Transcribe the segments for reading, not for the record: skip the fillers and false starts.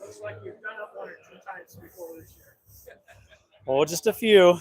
Looks like you've done it 1 or 2 times before this year. Oh, just a few.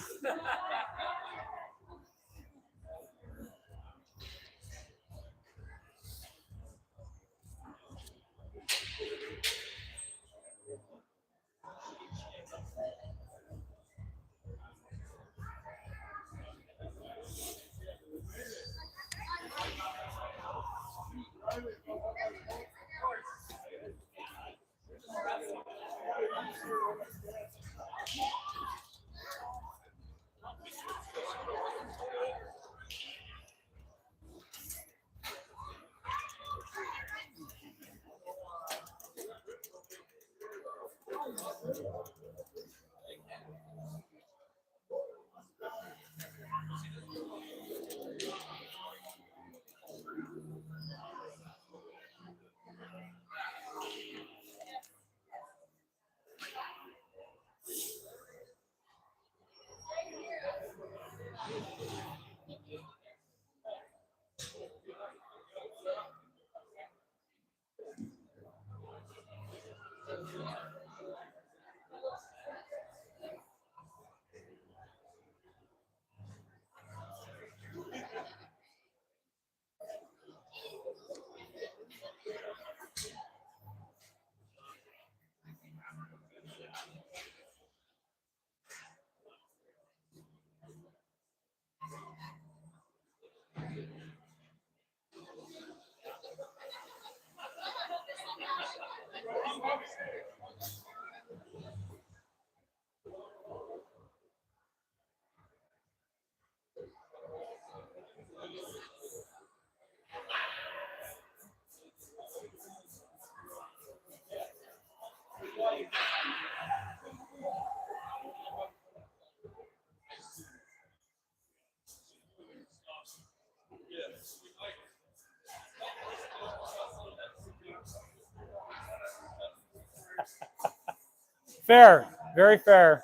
Fair, very fair.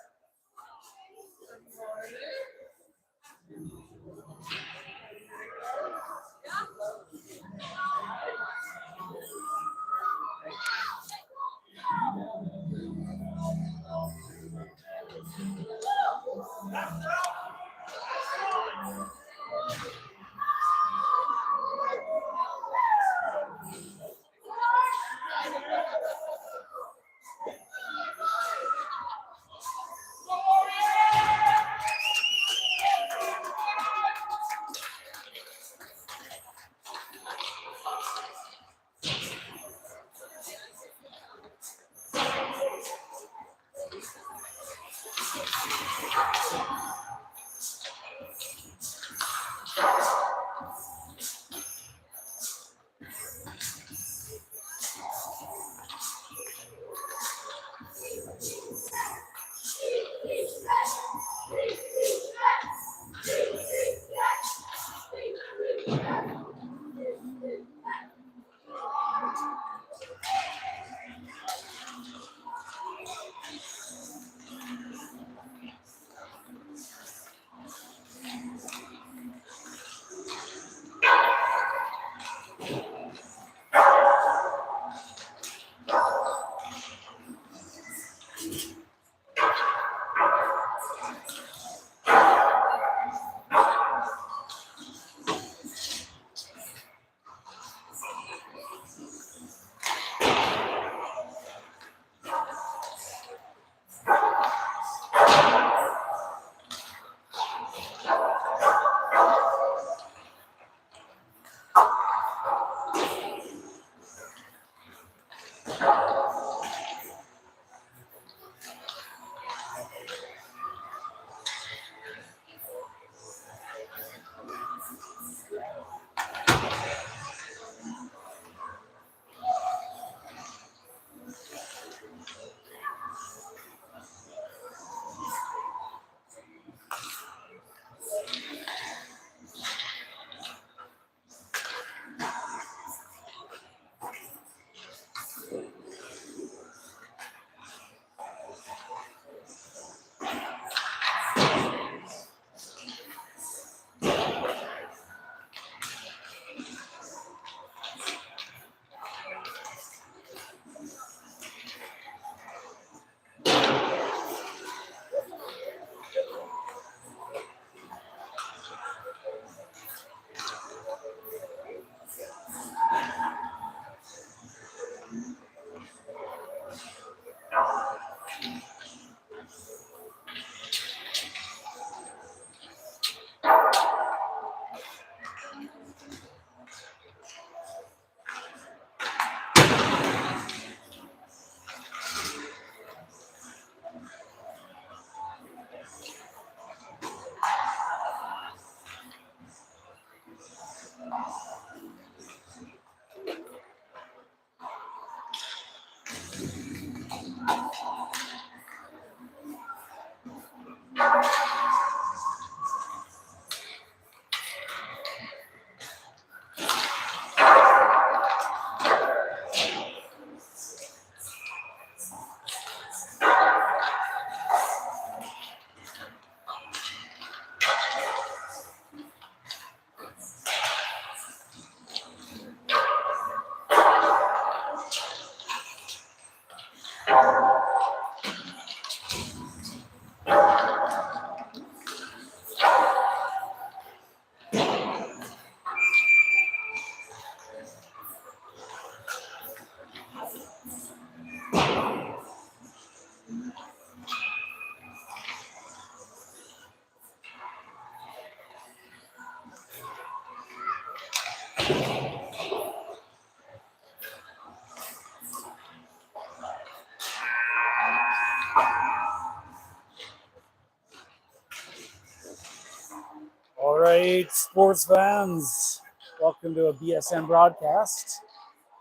All right, sports fans, welcome to a BSN broadcast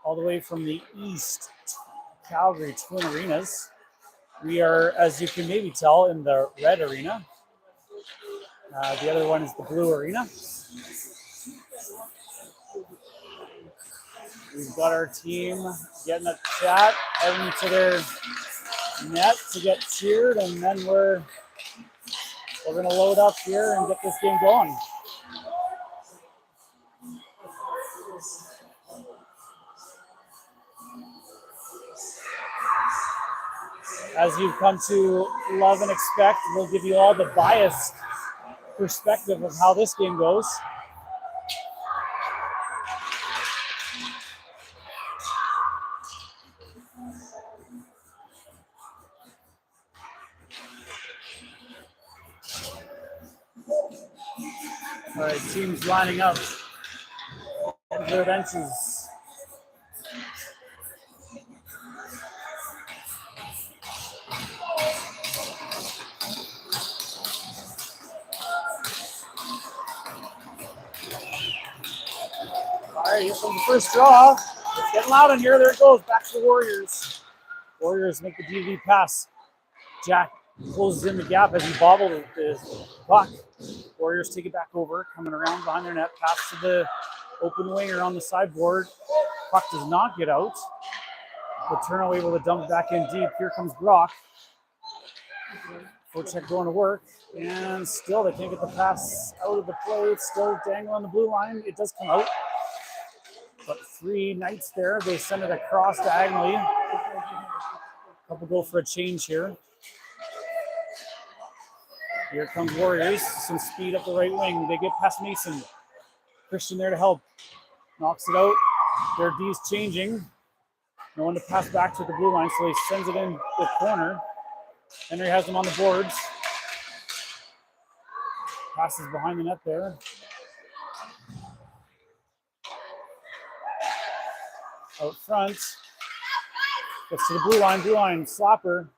all the way from the East Calgary Twin Arenas. We are, as you can maybe tell, in the red arena. The other one is the blue arena. We've got our team getting a chat, heading to their net to get cheered, and then we're going to load up here and get this game going. As you've come to love and expect, we'll give you all the biased perspective of how this game goes. All right, teams lining up into their benches. All right, here's from the first draw. It's getting loud in here. There it goes. Back to the Warriors. Warriors make the DVD pass. Jack closes in the gap as he bobbled his puck. Warriors take it back over, coming around behind their net. Pass to the open winger on the sideboard. Puck does not get out. The turnover able to dump it back in deep. Here comes Brock. Forecheck going to work. And still they can't get the pass out of the play. It's still dangling on the blue line. It does come out. But 3 Knights there. They send it across diagonally. Couple go for a change here. Here comes Warriors. Some speed up the right wing. They get past Mason. Christian there to help. Knocks it out. Their D's changing. No one to pass back to the blue line, so he sends it in the corner. Henry has him on the boards. Passes behind the net there. Out front. Gets to the blue line. Blue line slapper.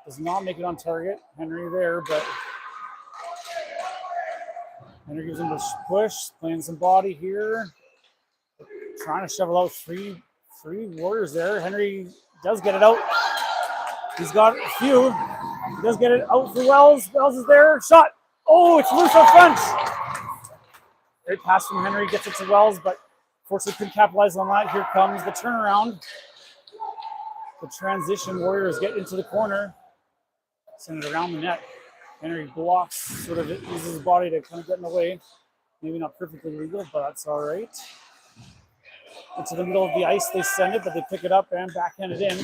Does not make it on target. Henry there, but Henry gives him a push. Playing some body here. Trying to shovel out three Warriors there. Henry does get it out. He's got a few. He does get it out for Wells. Wells is there. Shot. Oh, it's loose up front. Great pass from Henry. Gets it to Wells, but fortunately couldn't capitalize on that. Here comes the turnaround. The transition. Warriors get into the corner. Send it around the net. Henry blocks, sort of uses his body to kind of get in the way. Maybe not perfectly legal, but that's all right. Into the middle of the ice, they send it, but they pick it up and backhand it in.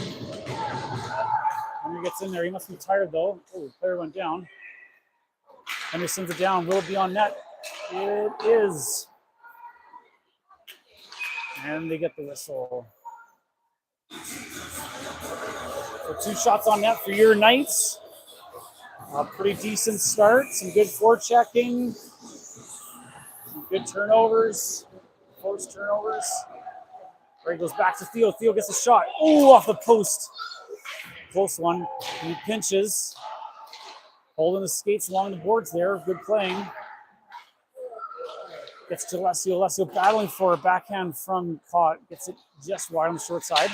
Henry gets in there. He must be tired, though. Oh, the player went down. Henry sends it down. Will it be on net? It is. And they get the whistle. So 2 shots on net for your Knights. A pretty decent start. Some good forechecking. Some good turnovers. Forced turnovers. Ray goes back to Theo. Theo gets a shot. Oh, off the post. Close one. He pinches. Holding the skates along the boards there. Good playing. Gets to Alessio. Alessio battling for a backhand from Cott. Gets it just wide on the short side.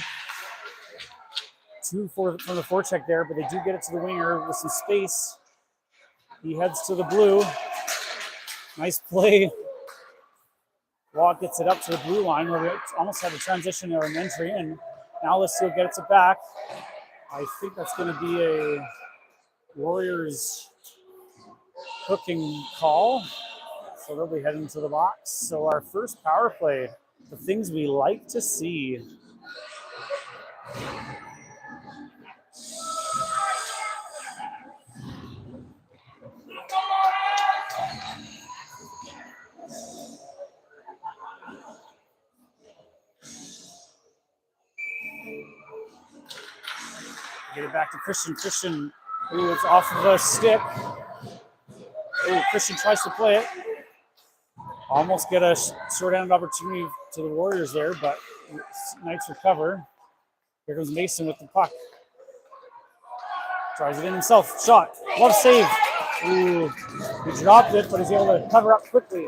two from the forecheck there, but they do get it to the winger with some space. He heads to the blue. Nice play. Watt gets it up to the blue line where we almost had a transition or an entry, and now Alessio gets it back. I think that's going to be a Warriors cooking call. So they'll be heading to the box. So our first power play, the things we like to see. Get it back to Christian. Christian, ooh, it's off of a stick. Ooh, Christian tries to play it. Almost get a short-handed opportunity to the Warriors there, but Knights recover. Here comes Mason with the puck. Tries it in himself. Shot. What a save. Ooh, he dropped it, but he's able to cover up quickly.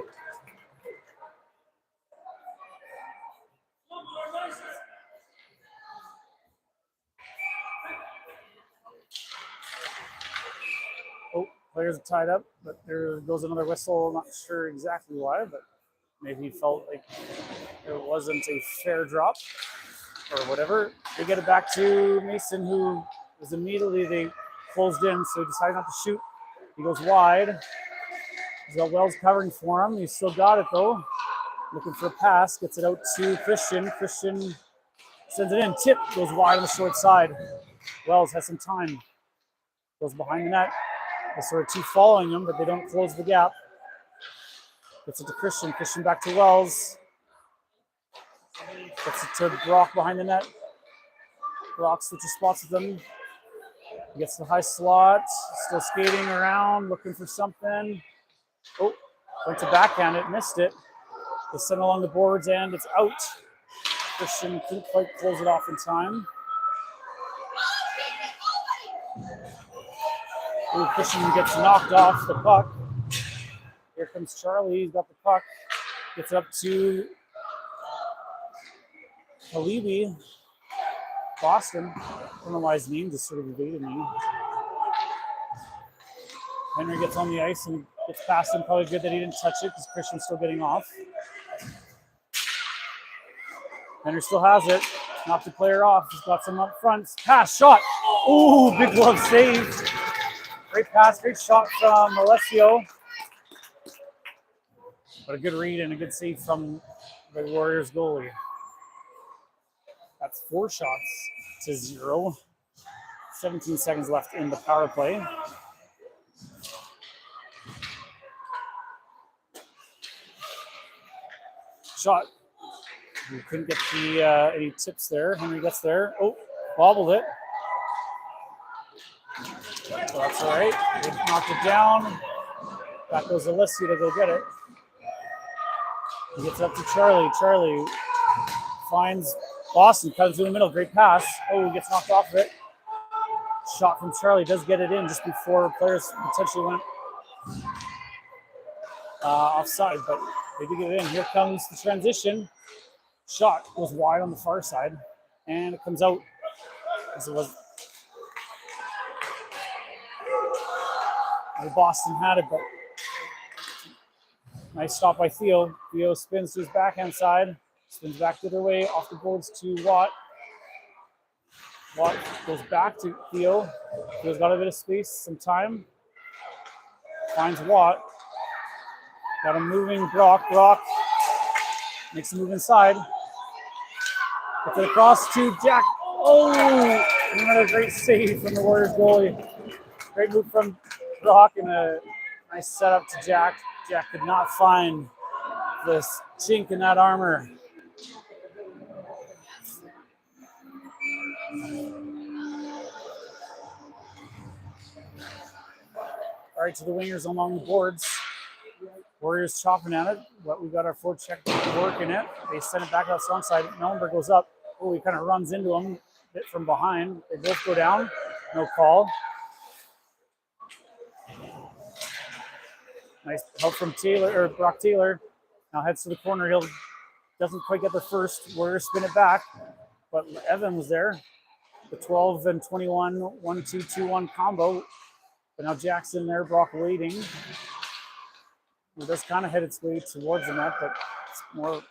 Oh, players are tied up, but there goes another whistle. Not sure exactly why, but maybe he felt like it wasn't a fair drop or whatever. They get it back to Mason, who was immediately they closed in, so he decided not to shoot. He goes wide. He's got Wells covering for him. He's still got it though. Looking for a pass, gets it out to Christian. Christian sends it in. Tip goes wide on the short side. Wells has some time. Goes behind the net. There's sort of two following him, but they don't close the gap. Gets it to Christian. Christian back to Wells. Gets it to Brock behind the net. Brock switches spots with them. He gets the high slot. Still skating around, looking for something. Oh, went to backhand it, missed it. They sent along the boards and it's out. Christian couldn't quite close it off in time. Ooh, Christian gets knocked off the puck. Here comes Charlie. He's got the puck. Gets it up to Halibi. Boston. I don't know why his name just sort of evaded me. Henry gets on the ice and gets past him. Probably good that he didn't touch it because Christian's still getting off. Henry still has it. Knocked the player off. He's got some up front. Pass, shot. Ooh, big glove save. Great pass, great shot from Alessio. But a good read and a good save from the Warriors goalie. That's 4 shots to 0. 17 seconds left in the power play. Shot. We couldn't get the any tips there. Henry gets there. Oh, bobbled it. So that's all right. They knocked it down. Back goes Alessio to go get it. He gets up to Charlie. Charlie finds Boston, comes through the middle. Great pass. Oh, he gets knocked off of it. Shot from Charlie. Does get it in just before players potentially went offside, but they did get it in. Here comes the transition. Shot goes wide on the far side, and it comes out as it was. Boston had it, but nice stop by Theo. Theo spins to his backhand side, spins back the other way, off the boards to Watt. Watt goes back to Theo. Theo's got a bit of space, some time. Finds Watt. Got him moving. Brock makes a move inside. Gets it across to Jack. Oh, another great save from the Warriors goalie. Great move from Brock and a nice setup to Jack. Jack could not find this chink in that armor. All right, to the wingers along the boards. Warriors chopping at it, but we got our forecheck working it. They send it back out strong side. Mellenberg goes up. Oh, he kind of runs into him a bit from behind. They both go down. No call. Nice help from Taylor or Brock Taylor. Now heads to the corner. He'll doesn't quite get the first. Warriors spin it back, but Evan was there. the 12 and 21, 1-2-2-1 combo. But now Jackson there, Brock waiting. It does kind of head its way towards the net, but it's more.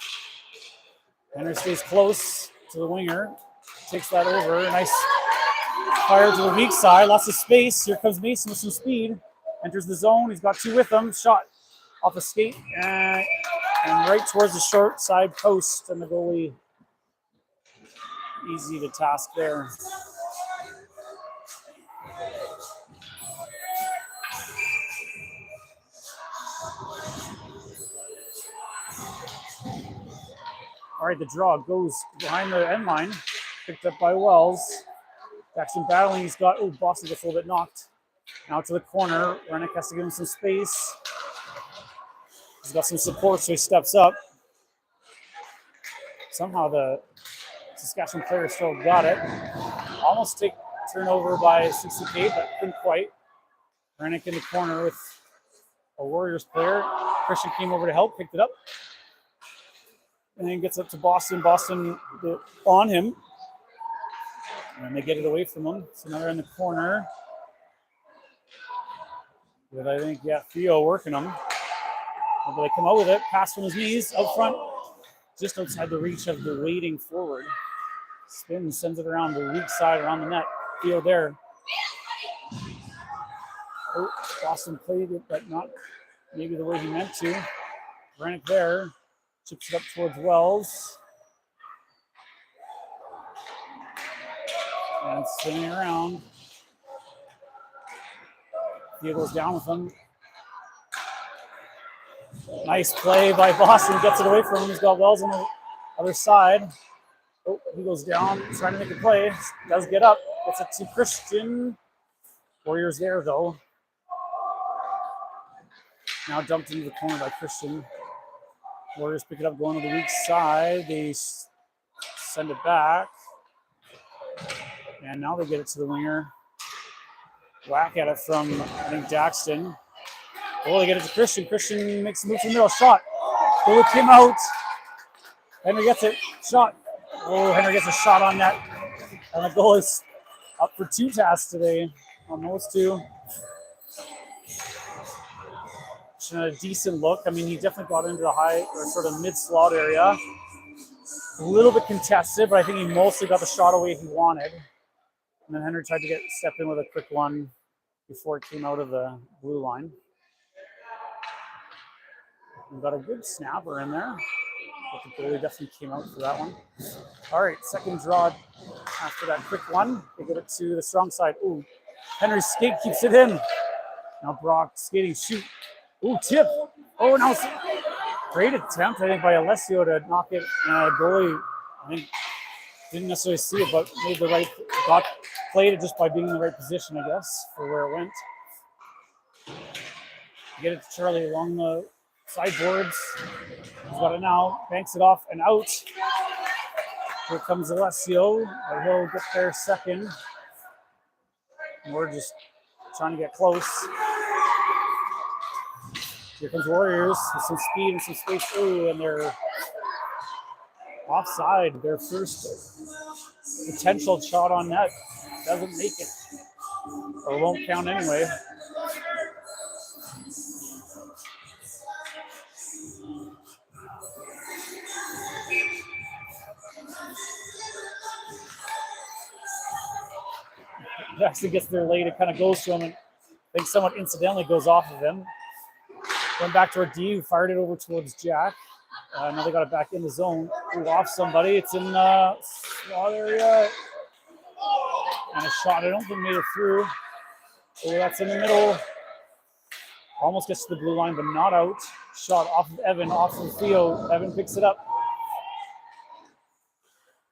Henry stays close to the winger, takes that over. Nice fire to the weak side, lots of space. Here comes Mason with some speed. Enters the zone. He's got two with him. Shot off a skate and right towards the short side post, and the goalie easy to task there. All right, the draw goes behind the end line, picked up by Wells. Jackson battling. He's got, Boston gets a little bit knocked. Now to the corner. Rennick has to give him some space. He's got some support, so he steps up. Somehow the Saskatchewan player still got it. Almost take turnover by CCK, but couldn't quite. Rennick in the corner with a Warriors player. Christian came over to help, picked it up. And then gets up to Boston. Boston on him. And they get it away from him. So now they're in the corner. But I think, Theo working them. But they come out with it. Pass from his knees, out front. Just outside the reach of the waiting forward. Spins, sends it around the weak side, around the net. Theo there. Boston played it, but not maybe the way he meant to. Rennick there. Chips it up towards Wells. And spinning around. He goes down with him. Nice play by Boston. Gets it away from him. He's got Wells on the other side. He goes down, trying to make a play. Does get up. Gets it to Christian. Warriors there, though. Now dumped into the corner by Christian. Warriors pick it up going to the weak side. They send it back. And now they get it to the winger. Whack at it from, I think, Daxton. They get it to Christian. Christian makes a move from the middle. Shot. Goalie came out. Henry gets it. Shot. Henry gets a shot on net. And the goal is up for two tasks today on those two. A decent look. I mean, he definitely got into the high or sort of mid-slot area. A little bit contested, but I think he mostly got the shot away he wanted. And then Henry tried to step in with a quick one before it came out of the blue line. We've got a good snapper in there. But the goalie definitely came out for that one. All right, second draw after that quick one. They get it to the strong side. Henry's skate keeps it in. Now Brock skating, shoot. Tip. Now great attempt, I think, by Alessio to knock it. Goalie, I think, didn't necessarily see it, but made the right, played it just by being in the right position, I guess, for where it went. Get it to Charlie along the sideboards. He's got it now, banks it off and out. Here comes Alessio, but he'll get there second. We're just trying to get close. Here comes Warriors with some speed and some space. And they're offside. Their first potential shot on net doesn't make it, or won't count anyway. Jackson gets there late. It kind of goes to him, and I think somewhat incidentally goes off of him. Went back to our D, who fired it over towards Jack. Now they got it back in the zone. Off somebody. It's in the slot area. And a shot. I don't think made it through. That's in the middle. Almost gets to the blue line, but not out. Shot off of Evan, off of Theo. Evan picks it up.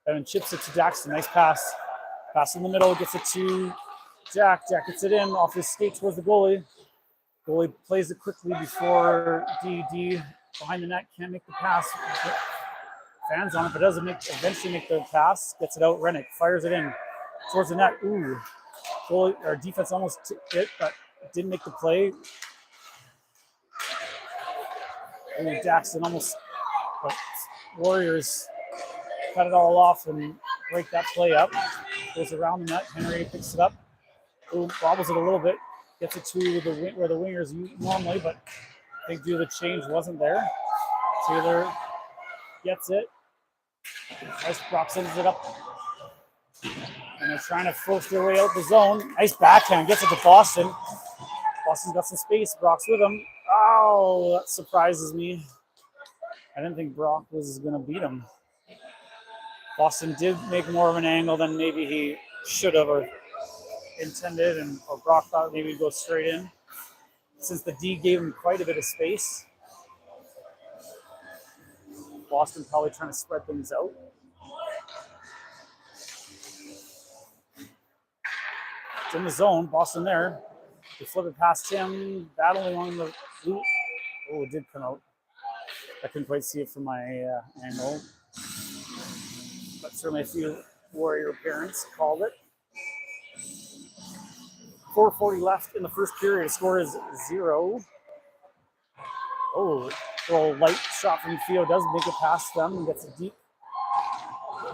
Evan chips it to Daxton. Nice pass. Pass in the middle. Gets it to Jack. Jack gets it in off his skate towards the goalie. Goalie plays it quickly before D behind the net, can't make the pass. Fans on it, but doesn't eventually make the pass. Gets it out. Rennick fires it in towards the net. Goalie or defense almost hit, but didn't make the play. Daxton almost, but Warriors cut it all off and break that play up. goes around the net. Henry picks it up. Ooh, bobbles it a little bit. Gets it to where the wingers normally, but I think due to the change wasn't there. Taylor gets it. Nice Brock sends it up. And they're trying to force their way out the zone. Nice backhand. Gets it to Boston. Boston's got some space. Brock's with him. Oh, that surprises me. I didn't think Brock was going to beat him. Boston did make more of an angle than maybe he should have or intended, or Brock thought maybe he'd go straight in. Since the D gave him quite a bit of space, Boston probably trying to spread things out. It's in the zone. Boston there. They flip it past him, battling on the loop. Oh, it did come out. I couldn't quite see it from my angle. But certainly a few Warrior parents called it. 4:40 left in the first period. The score is 0. Oh, a little light shot from Theo does make it past them and gets it deep.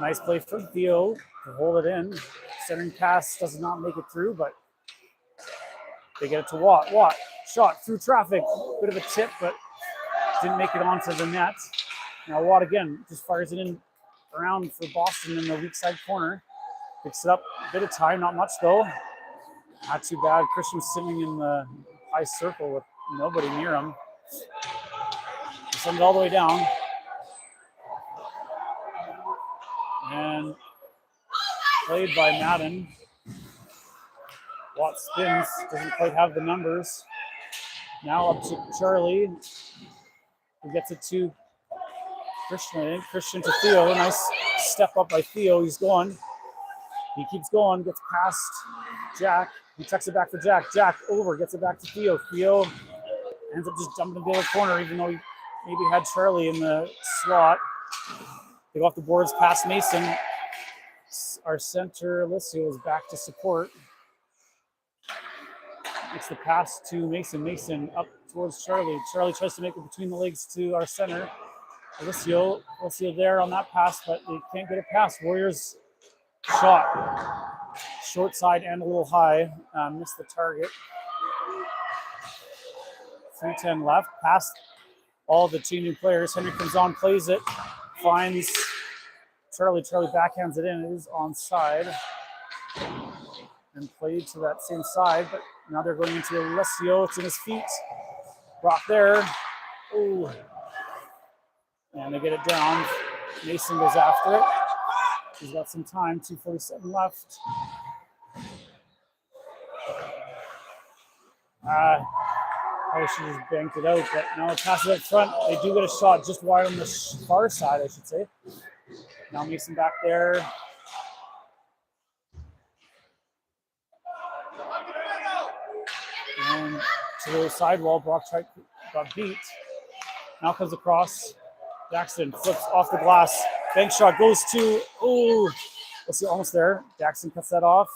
Nice play from Theo to hold it in. Centering pass does not make it through, but they get it to Watt. Watt, shot through traffic. Bit of a tip, but didn't make it onto the net. Now Watt again just fires it in around for Boston in the weak side corner. Picks it up, a bit of time, not much though. Not too bad. Christian was sitting in the high circle with nobody near him. Send it all the way down. And played by Madden. Watt spins, doesn't quite have the numbers. Now up to Charlie, who gets it to Christian. Christian to Theo. Nice step up by Theo. He's going. He keeps going, gets past Jack. He tucks it back for Jack. Jack over, gets it back to Theo. Theo ends up just dumping it in the other corner, even though he maybe had Charlie in the slot. They go off the boards past Mason. Our center, Alessio, is back to support. It's the pass to Mason. Mason up towards Charlie. Charlie tries to make it between the legs to our center. Alessio there on that pass, but they can't get it past. Warriors shot. Short side and a little high. Missed the target. 3:10 left. Past all the changing players. Henry comes on, plays it. Finds Charlie. Charlie backhands it in. It is onside. And played to that same side, but now they're going into Alessio. It's in his feet. Brock there. Ooh. And they get it down. Mason goes after it. He's got some time. 2:47 left. Probably should have just banked it out, but now it passes up front. They do get a shot just wide on the far side, I should say. Now Mason back there. And to the sidewall, Brock got beat. Now comes across. Jackson flips off the glass. Bank shot goes to, let's see, almost there. Jackson cuts that off.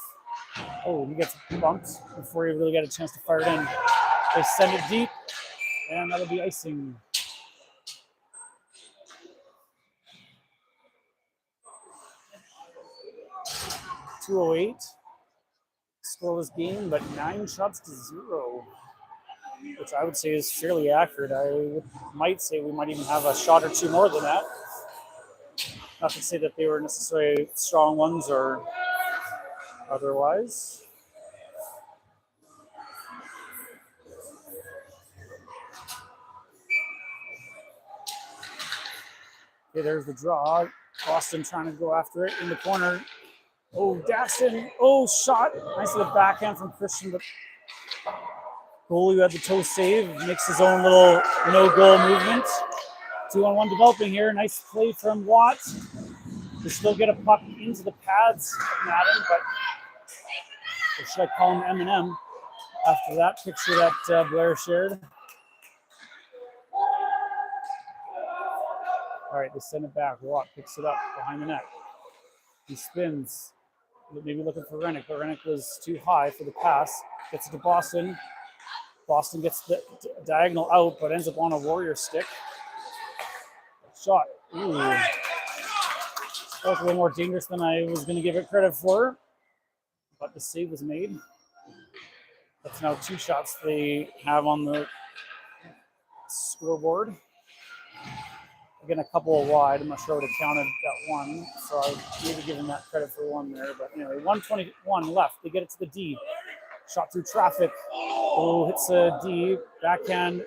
Oh, he gets bumped before he really got a chance to fire it in. They send it deep, and that'll be icing. .208. Scoreless game, but 9 shots to 0, which I would say is fairly accurate. I might say we might even have a shot or two more than that. Not to say that they were necessarily strong ones or otherwise. Okay, there's the draw. Boston trying to go after it in the corner. Oh, Daxton. Oh, shot. Nice little backhand from Christian, but goalie who had the toe save makes his own little no-goal movement. 2-on-1 developing here. Nice play from Watt. They still get a puck into the pads of Madden, but or should I call him M&M after that picture that Blair shared? All right, they send it back. Watt picks it up behind the net. He spins, maybe looking for Rennick, but Rennick was too high for the pass. Gets it to Boston. Boston gets the diagonal out, but ends up on a Warrior stick. Shot. Ooh. That was a little more dangerous than I was going to give it credit for. but the save was made. That's now 2 shots they have on the scoreboard. Again, a couple wide. I'm not sure what it counted that one, so I maybe give him that credit for one there. But anyway, 1:21 left. They get it to the D. Shot through traffic. Oh, hits a D. Backhand,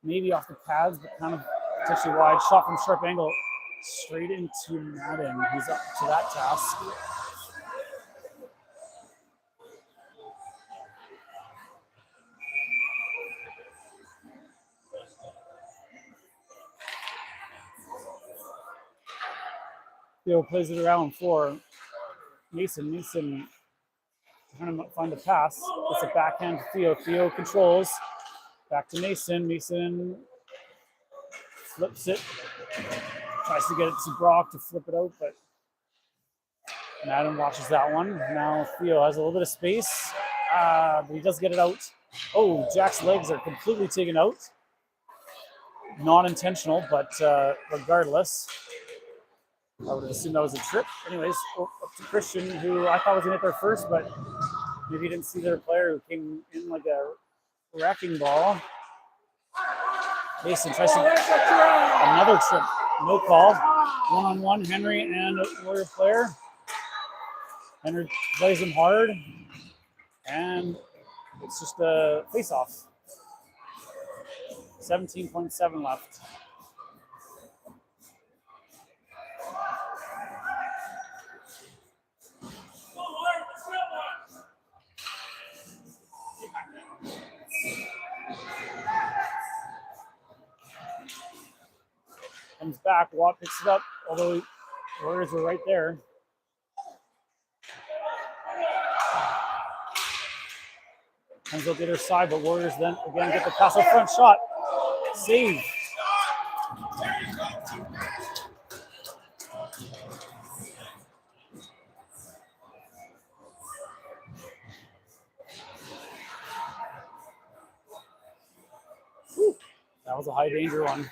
maybe off the pads, but kind of potentially wide. Shot from sharp angle. Straight into Madden. He's up to that task. Theo plays it around for Mason. Mason trying to find a pass. It's a backhand to Theo. Theo controls. Back to Mason. Mason flips it. Tries to get it to Brock to flip it out, but Madden watches that one. Now Theo has a little bit of space, but he does get it out. Oh, Jack's legs are completely taken out. Non-intentional, but regardless, I would assume that was a trip. Anyways, up to Christian, who I thought was going to hit there first, but maybe he didn't see their player who came in like a wrecking ball. Mason tries to another trip. No call. One-on-one, Henry and a Warrior player. Henry plays him hard, and it's just a face-off. 17.7 left. Comes back, Watt picks it up, although Warriors were right there. Comes out the other side, but Warriors then again get the pass up front shot. Save. Whew. That was a high danger one.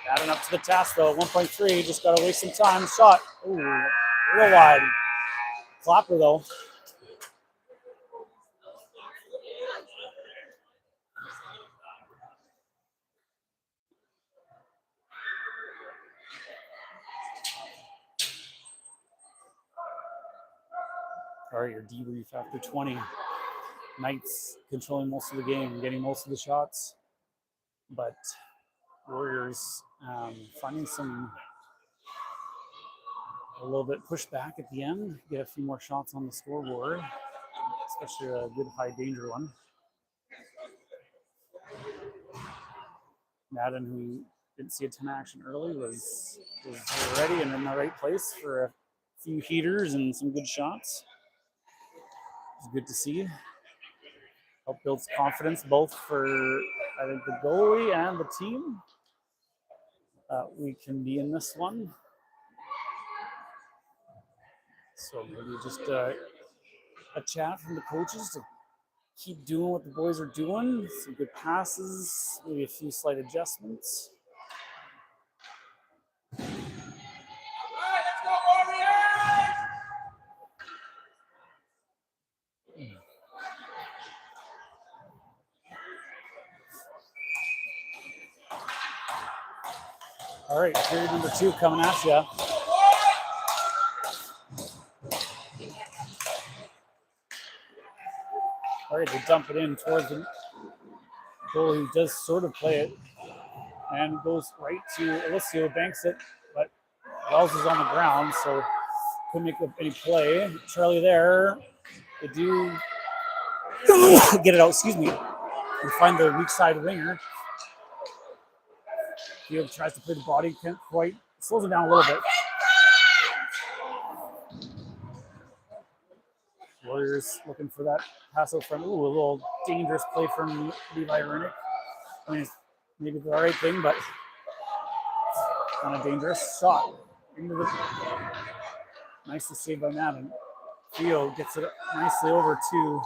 Adding up to the task though, 1.3, just gotta waste some time. Shot. Ooh, real wide. Clapper though. All right, your debrief after 20. Knights controlling most of the game, getting most of the shots, but Warriors finding a little bit pushed back at the end, get a few more shots on the scoreboard, especially a good high danger one. Madden, who didn't see a 10 action early, was ready and in the right place for a few heaters and some good shots. It's good to see. Help build confidence both for, I think, the goalie and the team. We can be in this one. So maybe just a chat from the coaches to keep doing what the boys are doing. Some good passes, maybe a few slight adjustments. All right, period number 2 coming at you. All right, they dump it in towards the goal who does sort of play it and goes right to Alessio, banks it, but Wells is on the ground, so couldn't make any play. Charlie there, they do get it out, and find the weak side winger. Field tries to play the body, can't quite, slows it down a little bit. Warriors looking for that pass out front. Ooh, a little dangerous play from Levi Renick. I mean, maybe the right thing, but kind of dangerous. Shot into the nicely saved by Madden. Theo gets it nicely over to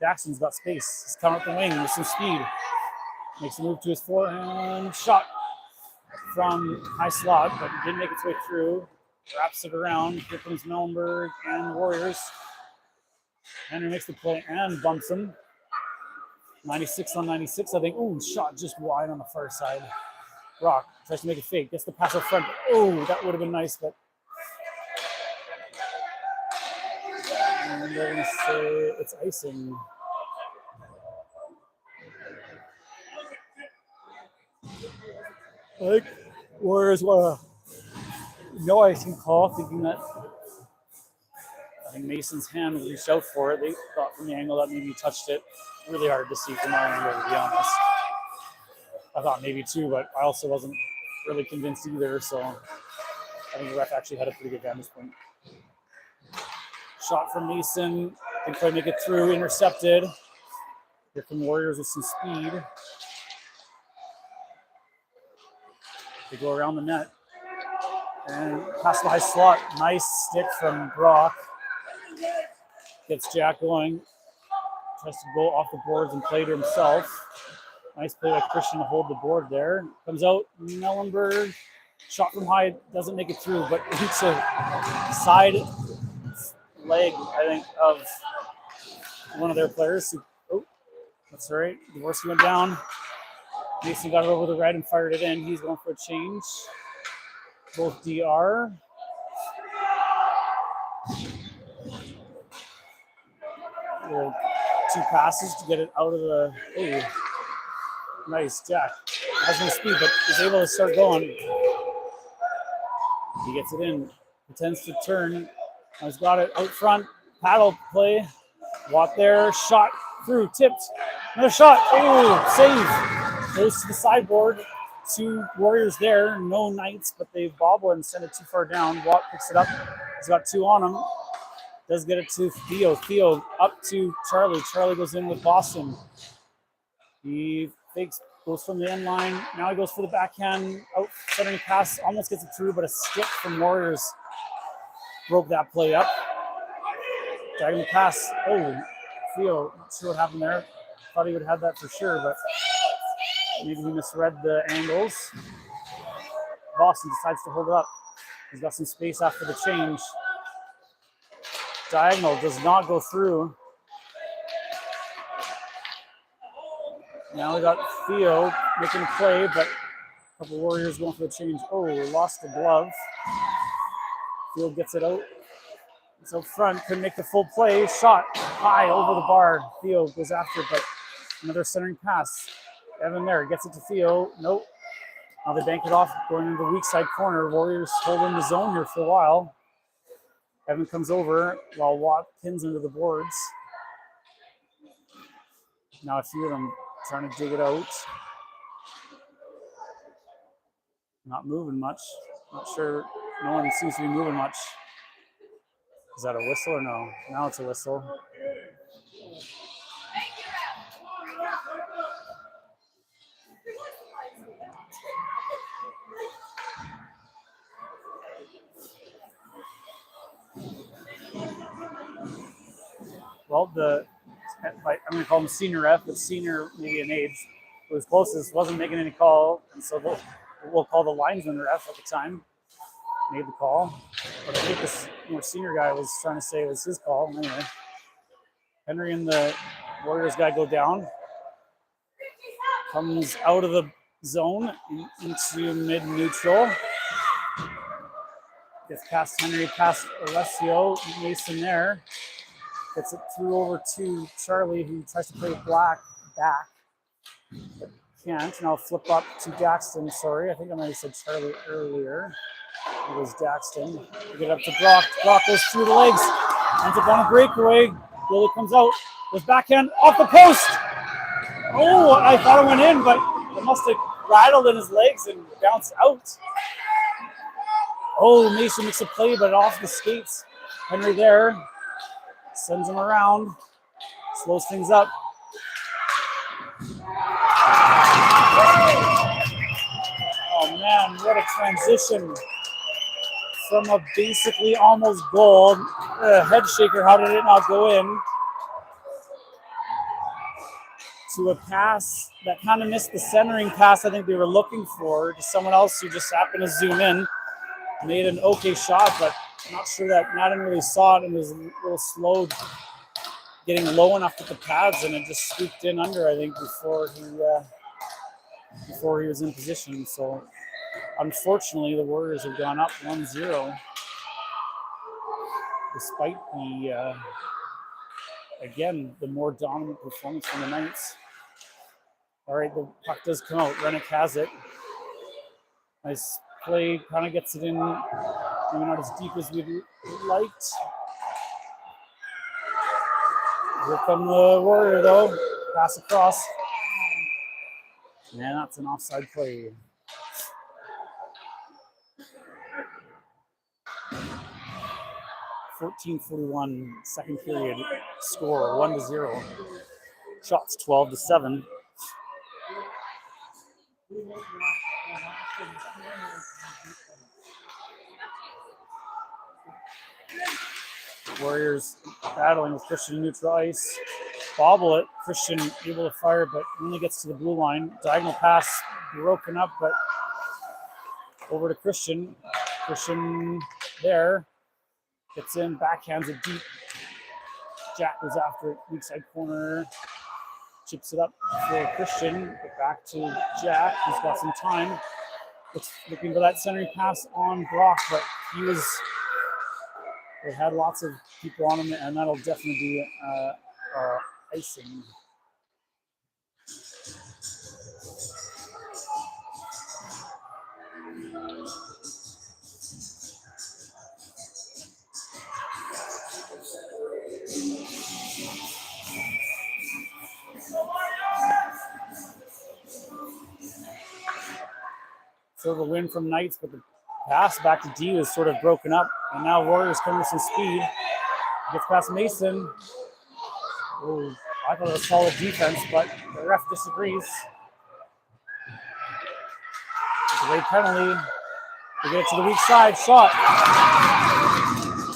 Daxton's got space. He's coming up the wing with some speed. Makes a move to his forehand. Shot from high slot, but didn't make its way through. Wraps it around. Here comes Mellenberg and the Warriors. Henry makes the play and bumps him. 96 on 96, I think. Ooh, shot just wide on the far side. Brock tries to make it fake. Gets the pass up front. Oh, that would have been nice, but. And they're going to say it's icing. I think Warriors want no icing call, thinking that I think Mason's hand reached out for it. They thought from the angle that maybe he touched it. Really hard to see from our angle, to be honest. I thought maybe too, but I also wasn't really convinced either. So I think the ref actually had a pretty good vantage point. Shot from Mason. They try to make it through, intercepted. Here come Warriors with some speed. They go around the net. And pass the high slot. Nice stick from Brock. Gets Jack going. Tries to go off the boards and play to himself. Nice play by Christian to hold the board there. Comes out, Mellenberg. Shot from high, doesn't make it through, but hits a side leg, I think, of one of their players. Oh, that's all right. Dvorsky went down. Mason got it over the right and fired it in. He's going for a change. Both DR. Two passes to get it out of the. Hey, nice, Jack. Has no speed, but is able to start going. He gets it in. Pretends to turn. He's got it out front. Paddle play. Watt there. Shot through. Tipped. Another shot. Oh, save. Goes to the sideboard. Two Warriors there. No Knights, but they bobble and send it too far down. Watt picks it up. He's got two on him. Does get it to Theo. Theo up to Charlie. Charlie goes in with Boston. He fakes, goes from the end line. Now he goes for the backhand. Out centering pass. Almost gets it through, but a stick from Warriors broke that play up. Diagonal pass. Oh, Theo. Not sure what happened there. Thought he would have that for sure, but maybe he misread the angles. Boston decides to hold it up. He's got some space after the change. Diagonal does not go through. Now we got Theo making a play, but a couple Warriors going for the change. Oh, lost the glove. Theo gets it out. It's out front, couldn't make the full play. Shot high over the bar. Theo goes after it, but another centering pass. Evan there gets it to Theo. Nope. Now they bank it off, going into the weak side corner. Warriors holding the zone here for a while. Evan comes over while Watt pins into the boards. Now a few of them trying to dig it out. Not moving much. Not sure. No one seems to be moving much. Is that a whistle or no? Now it's a whistle. Well, I'm going to call him senior ref, but senior maybe in age, who was closest, wasn't making any call, and so we'll call the linesman ref at the time. Made the call, but I think this more senior guy was trying to say it was his call. Anyway, Henry and the Warriors guy go down. Comes out of the zone into mid-neutral. Gets past Henry, past Alessio, Mason there. Gets it through over to Charlie, who tries to play Black back, but can't. Now flip up to Daxton. Sorry, I think I might have said Charlie earlier. It was Daxton. We get up to Brock. Brock goes through the legs. Ends up on a breakaway. Billy comes out. Goes backhand off the post. Oh, I thought it went in, but it must have rattled in his legs and bounced out. Oh, Mason makes a play, but off the skates. Henry there. Sends him around, slows things up. Oh man, what a transition from a basically almost goal. Head shaker, how did it not go in? To a pass that kind of missed the centering pass I think they were looking for, to someone else who just happened to zoom in. Made an okay shot, but I'm not sure that Madden really saw it and was a little slowed getting low enough with the pads, and it just scooped in under, I think, before he was in position. So unfortunately, the Warriors have gone up 1-0, despite the more dominant performance from the Knights. All right, the puck does come out. Rennick has it. Nice play, kind of gets it in, maybe not as deep as we'd liked. Here come the Warrior, though. Pass across. And that's an offside play. .14:41, second period. Score 1-0. Shots 12-7. Warriors battling with Christian neutral ice. Bobble it. Christian able to fire, but only gets to the blue line. Diagonal pass broken up, but over to Christian. Christian there. Gets in, backhands it deep. Jack goes after it. Weak side corner. Chips it up for Christian. Get back to Jack. He's got some time. Looking for that centering pass on Brock, but they had lots of people on him, and that'll definitely be icing. Sort of a win from Knights, but the pass back to D is sort of broken up, and now Warriors come with some speed. Gets past Mason. Ooh, I thought it was solid defense, but the ref disagrees. It's a late penalty. They get it to the weak side. Shot.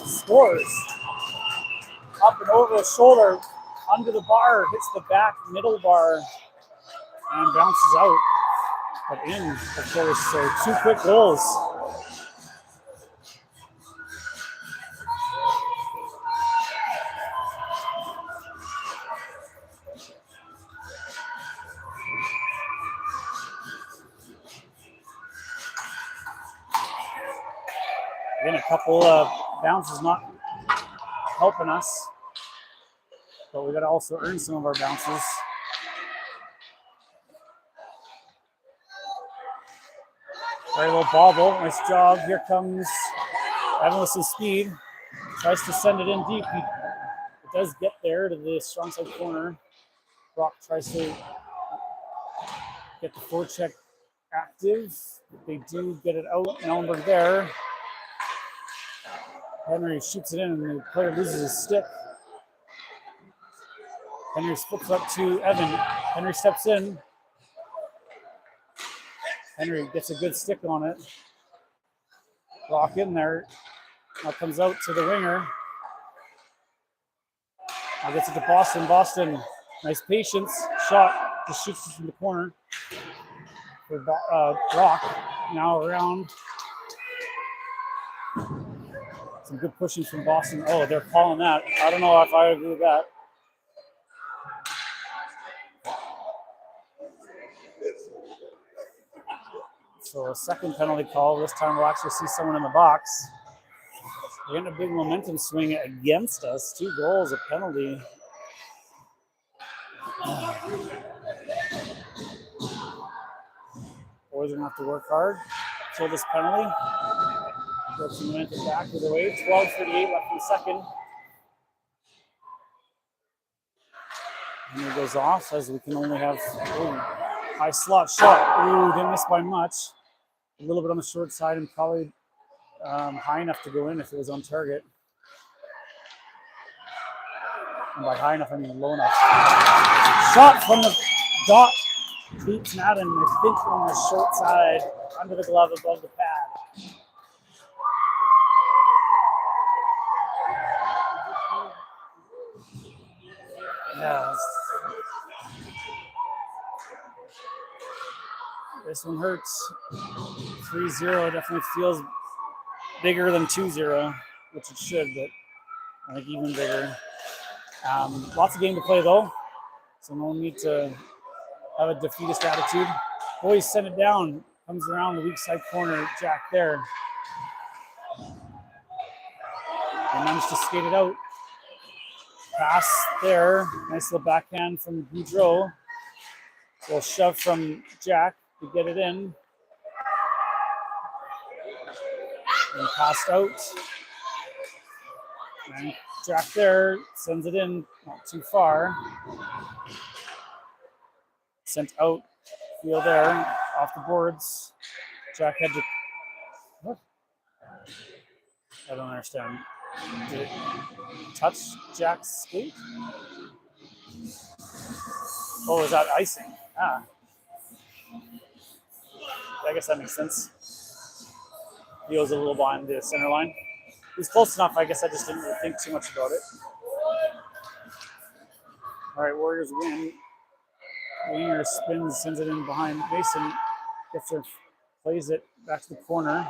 Scores. Up and over the shoulder, under the bar, hits the back middle bar, and bounces out. But in, of course, so 2 quick goals. Again, a couple of bounces not helping us, but we got to also earn some of our bounces. Very little bobble. Nice job. Here comes Evan with some speed. Tries to send it in deep. It does get there to the strong side corner. Brock tries to get the forecheck active. They do get it out. Ellenberg there. Henry shoots it in, and the player loses his stick. Henry flips up to Evan. Henry steps in. Henry gets a good stick on it. Brock in there. Now comes out to the winger. Now gets it to Boston. Boston, nice patience. Shot. Just shoots it from the corner. For Brock. Now around. Some good pushing from Boston. Oh, they're calling that. I don't know if I agree with that. So a second penalty call. This time we'll actually see someone in the box. We're getting a big momentum swing against us. 2 goals, a penalty. Boys are gonna have to work hard for this penalty. Get some momentum back either way. 12:38 left in the second. And it goes off as we can only have high slot shot. Ooh, didn't miss by much. A little bit on the short side and probably high enough to go in if it was on target. And by high enough, I mean low enough. Shot from the dot. Beats Madden, I think, on the short side, under the glove, above the pad. Yeah. This one hurts. 3-0 definitely feels bigger than 2-0, which it should, but I think even bigger. Lots of game to play though, so no need to have a defeatist attitude. Boys send it down, comes around the weak side corner, Jack there. They managed to skate it out. Pass there, nice little backhand from Boudreau. Little shove from Jack to get it in. And passed out. And Jack there sends it in, not too far. Sent out, field there, off the boards. Jack had to. What? I don't understand. Did it touch Jack's skate? Oh, is that icing? Ah. I guess that makes sense. He goes a little behind the center line. He's close enough. I guess I just didn't really think too much about it. All right, Warriors win. Winger spins, sends it in behind Mason. Gets there, plays it back to the corner.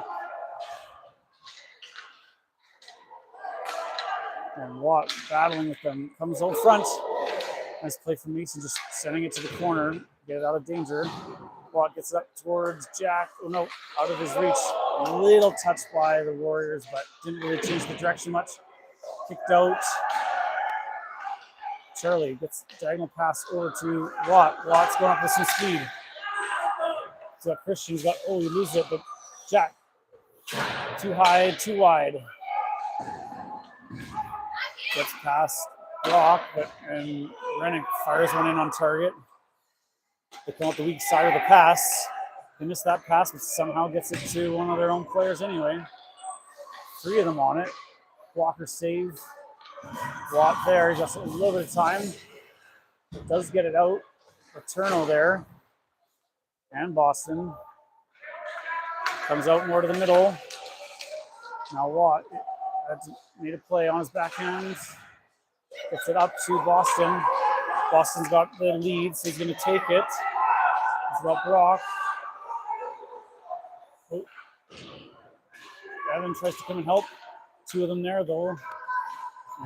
And Watt battling with them. Comes out front. Nice play from Mason, just sending it to the corner. Get it out of danger. Watt gets it up towards Jack. Oh no, out of his reach. A little touch by the Warriors, but didn't really change the direction much. Kicked out. Charlie gets diagonal pass over to Watt. Watt's going up with some speed. So Christian's got, oh, he loses it, but Jack. Too high, too wide. Gets past Brock, and Rennick fires one in on target. They come out the weak side of the pass. They miss that pass, but somehow gets it to one of their own players anyway. 3 of them on it. Walker save. Watt there, just a little bit of time. Does get it out. Paterno there. And Boston. Comes out more to the middle. Now Watt made a play on his backhand. Gets it up to Boston. Boston's got the lead, so he's going to take it. It's about Brock. Oh. Evan tries to come and help. 2 of them there, though.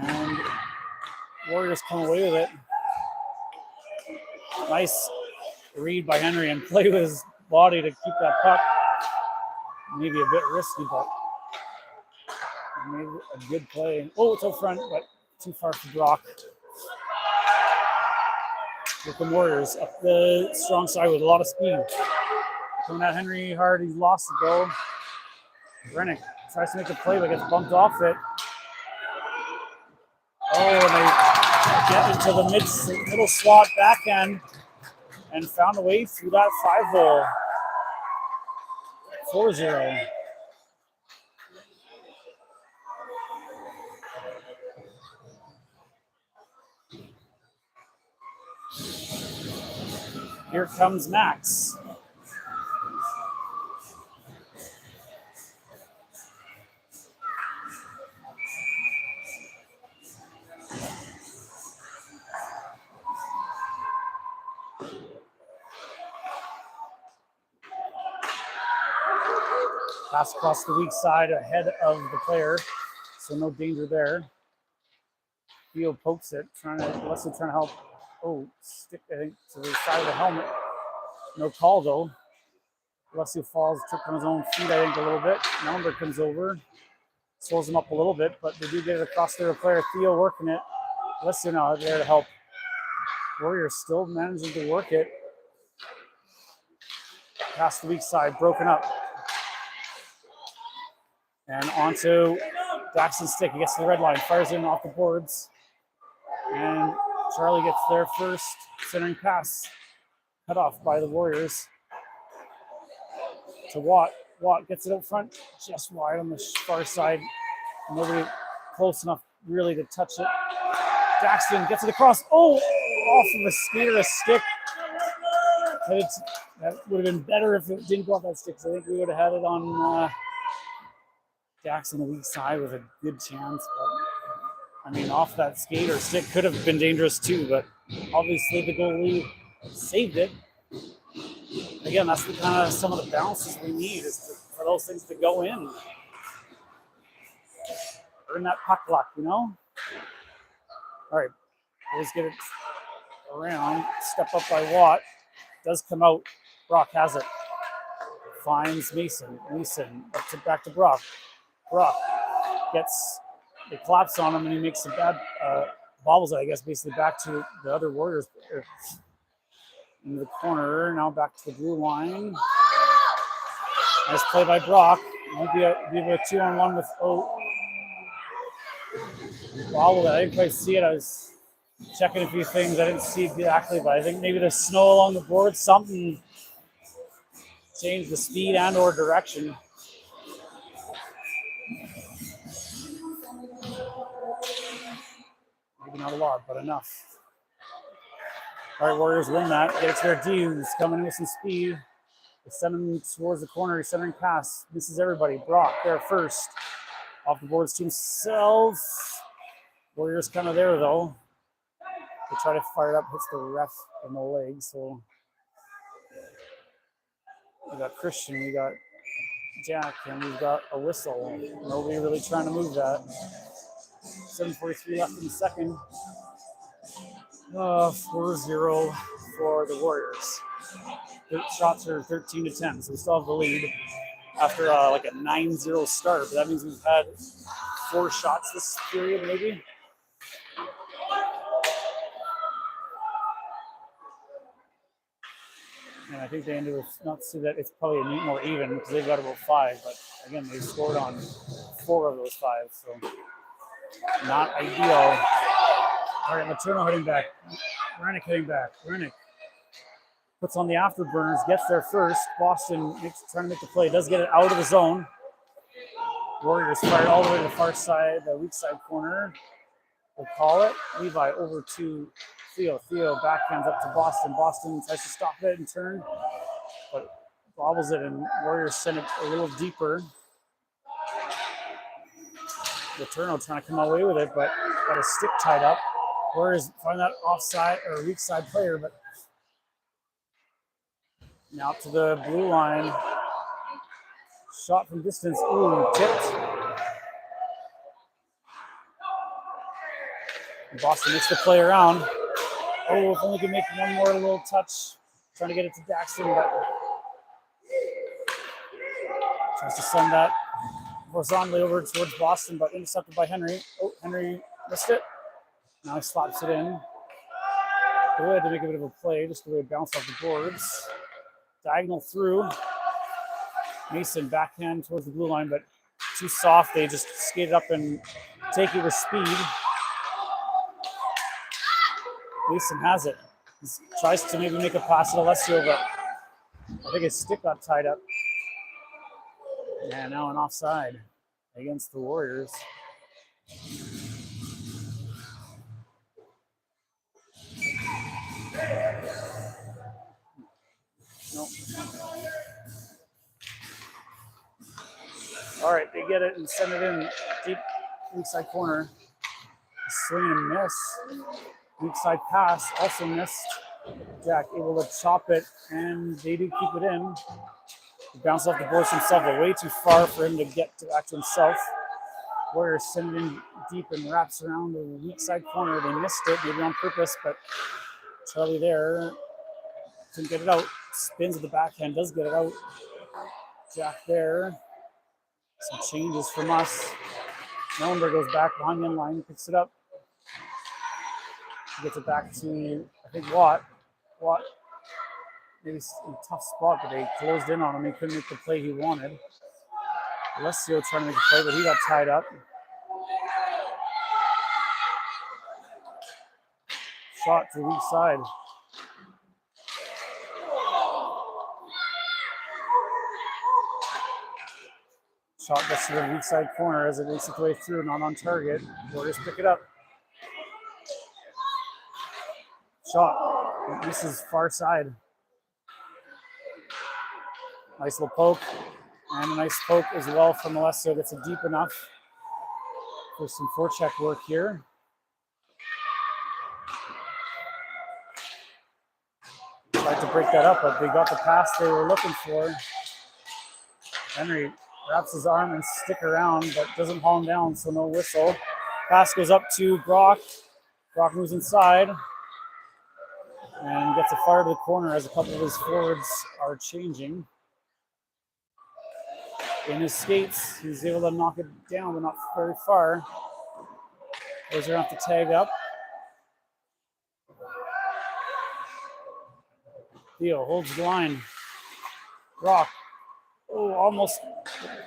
And Warriors come away with it. Nice read by Henry and play with his body to keep that puck. Maybe a bit risky, but made a good play. Oh, it's out front, but too far for Brock. With the Warriors up the strong side with a lot of speed. Coming at Henry hard, he's lost the goal. Rennick tries to make a play, but gets bumped off it. Oh, and they get into the middle slot backhand and found a way through that 5-hole. 4-0. Here comes Max. Pass across the weak side ahead of the player, so no danger there. Field pokes it, Leslie trying to help. Oh, stick, I think, to the side of the helmet. No call, though. Leslie falls, tripped on his own feet, I think, a little bit. Number comes over, slows him up a little bit, but they do get it across their player. Theo working it. Leslie now there to help. Warriors still managing to work it. Past the weak side, broken up. And onto Daxton's stick. He gets to the red line, fires in off the boards. And Charlie gets there first. Centering pass. Cut off by the Warriors. To Watt. Watt gets it up front. Just wide on the far side. Nobody close enough really to touch it. Daxton gets it across. Oh! Off of a skater, a stick. That would have been better if it didn't go off that stick. So I think we would have had it on Dax on the weak side with a good chance, but I mean, off that skate or stick could have been dangerous too, but obviously the goalie saved it. Again, that's the kind of some of the balances we need for those things to go in. Earn that puck luck, you know? All right, Always get it around. Step up by Watt. Does come out. Brock has it. Finds Mason. Mason back to Brock. Brock they collapse on him and he makes some bad bobbles it, I guess, basically back to the other Warriors in the corner. Now back to the blue line. Nice play by Brock. Might be a 2-on-1 with bobble it. I didn't quite see it. I was checking a few things. I didn't see exactly, but I think maybe the snow along the board, something changed the speed and or direction. Maybe not a lot, but enough. All right, Warriors win that. Get it to their D, who's coming in with some speed. They send him towards the corner. He's centering pass. Misses everybody. Brock there first. Off the boards to himself. Warriors kind of there, though. They try to fire it up. Hits the ref in the leg. So we got Christian. We got Jack. And we've got a whistle. Nobody really trying to move that. 7:43 left in the second. 4-0 for the Warriors. Shots are 13-10, so we still have the lead after like a 9-0 start. But that means we've had 4 shots this period, maybe. And I think they ended with, not to see that it's probably a more even because they've got about 5. But again, they scored on 4 of those 5, so not ideal. All right, Letourneau heading back. Rennick heading back. Rennick puts on the afterburners, gets there first. Boston trying to make the play, does get it out of the zone. Warriors fired all the way to the far side, the weak side corner. We'll call it. Levi over to Theo. Theo backhands up to Boston. Boston tries to stop it and turn, but bobbles it, and Warriors send it a little deeper. Letourneau trying to come away with it, but got a stick tied up. Warriors find that offside or weak side player, but now to the blue line. Shot from distance. Ooh, tipped. And Boston makes the play around. Oh, if only we can make one more little touch. Trying to get it to Daxton, but tries to send that horizontally over towards Boston, but intercepted by Henry. Oh, Henry missed it. Now he slaps it in. Go ahead to make a bit of a play, just the way it bounced off the boards. Diagonal through. Mason backhand towards the blue line, but too soft. They just skate it up and take it with speed. Mason has it. He tries to maybe make a pass to Alessio, but I think his stick got tied up. And now an offside against the Warriors. Nope. All right, they get it and send it in deep weak side corner. Swing and miss. Weak side pass also missed. Jack able to chop it, and they do keep it in. He bounced off the boards himself, but way too far for him to get back to himself. Warriors send it in deep and wraps around the weak side corner. They missed it, maybe on purpose, but Charlie there couldn't get it out. Spins at the backhand, does get it out. Jack there. Some changes from us. Mellenberg goes back behind the end line, picks it up. Gets it back to, I think, Watt. Watt, maybe in a tough spot, but they closed in on him. He couldn't make the play he wanted. Alessio trying to make a play, but he got tied up. Shot to the weak side. Shot gets to the weak side corner as it makes its way through, not on target. Warriors pick it up. Shot. Misses far side. Nice little poke. And a nice poke as well from Alessio. Gets it deep enough for some forecheck work here. Tried to break that up, but they got the pass they were looking for. Henry wraps his arm and stick around, but doesn't haul him down, so no whistle. Pass goes up to Brock. Brock moves inside and gets a fire to the corner as a couple of his forwards are changing. In his skates, he's able to knock it down, but not very far. Those are going to have to tag up. Theo holds the line. Brock. Oh, almost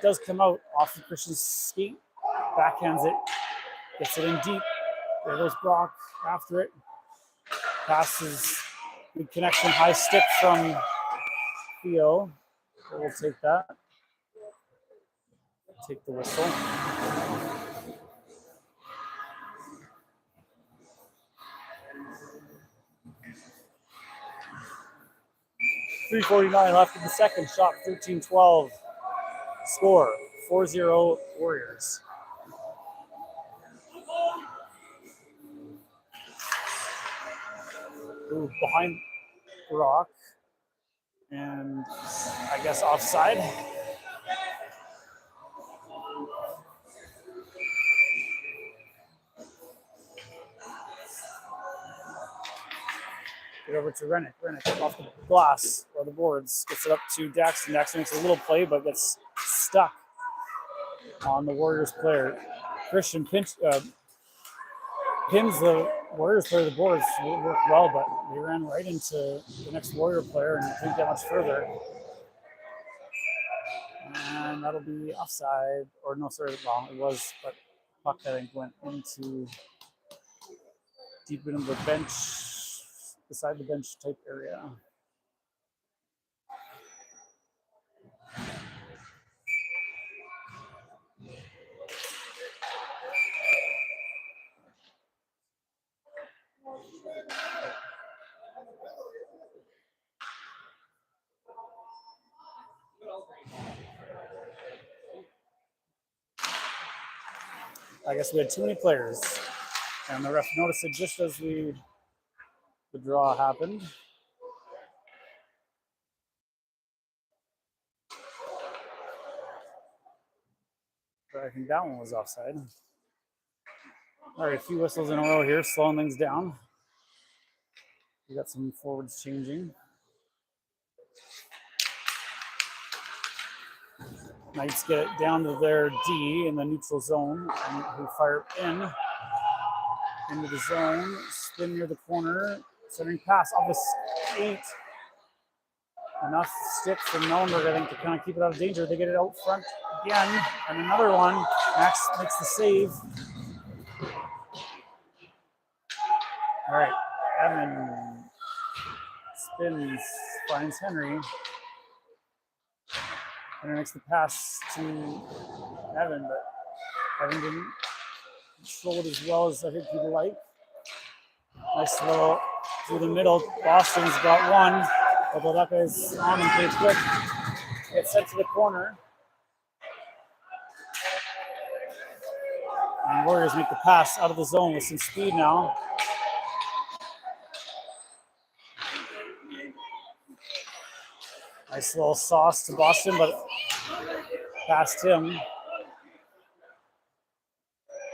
does come out off of Christian's skate. Backhands it. Gets it in deep. There goes Brock after it. Passes. Good connection. High stick from Theo. We'll take that. Take the whistle. .349 left in the second. Shot 13-12. Score 4-0 Warriors. Ooh, behind Brock. And I guess offside. Get over to Rennick. Rennick off the glass or the boards. Gets it up to Daxton. Daxton makes a little play, but gets stuck on the Warriors player. Christian pins the Warriors player to the boards. It worked well, but they ran right into the next Warrior player and didn't get much further. And that'll be offside. Or no, sorry, well, it was, but puck I think went into deep into the bench, beside the bench type area. I guess we had too many players, and the ref noticed it just as the draw happened. But I think that one was offside. All right, a few whistles in a row here, slowing things down. We got some forwards changing. Knights get it down to their D in the neutral zone, and who fire into the zone, spin near the corner, centering pass off the skate. Enough stick from Mellenberg, I think, to kind of keep it out of danger. They get it out front again, and another one. Max makes the save. All right, Evan spins, finds Henry. Henry makes the pass to Evan, but Evan didn't control it as well as I think he'd like. Nice little through the middle. Boston's got one, although that guy's on and plays quick. Gets sent to the corner. And Warriors make the pass out of the zone with some speed now. Nice little sauce to Boston, but past him.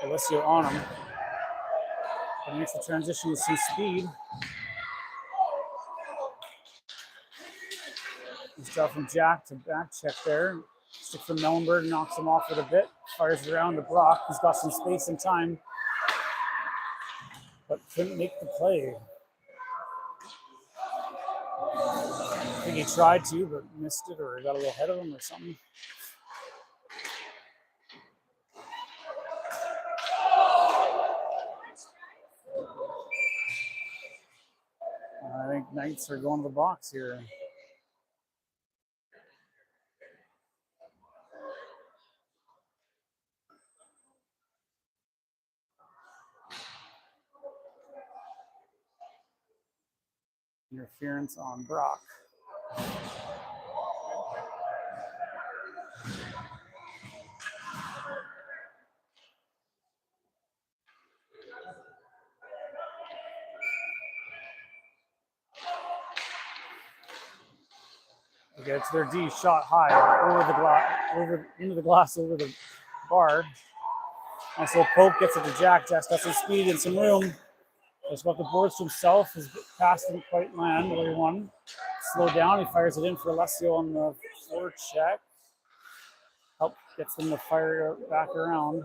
Alessio on him. He makes the transition with some speed. Good stuff from Jack to back check there. Stick from Mellenberg, knocks him off with a bit. Fires around to Brock, who's got some space and time, but couldn't make the play. I think he tried to, but missed it, or got a little ahead of him or something. I think Knights are going to the box here. Interference on Brock. They get to their D, shot high over the glass, into the glass, over the bar. Nice little poke, gets it to Jack. Jack's got some speed and some room. Just got the boards to himself. His pass didn't quite land where he wanted. Slowed down. He fires it in for Alessio on the forecheck. Help gets them to fire back around.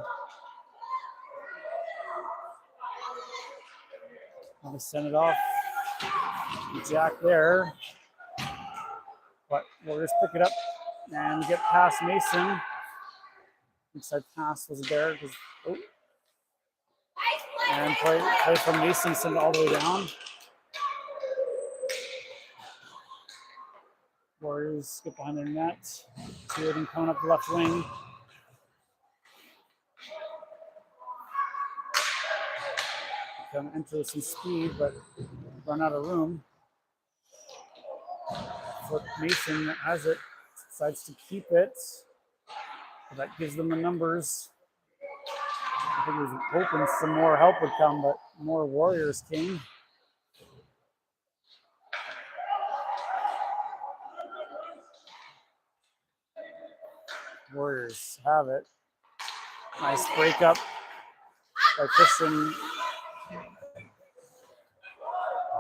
Now they send it off. Jack there. But Warriors pick it up and get past Mason. Inside pass was there. And play from Mason, send it all the way down. Warriors get behind their net. Two of them coming up the left wing. Gonna enter with some speed, but run out of room. Flip Mason has it, decides to keep it. That gives them the numbers. I think he was hoping some more help would come, but more Warriors came. Warriors have it. Nice breakup by Christian.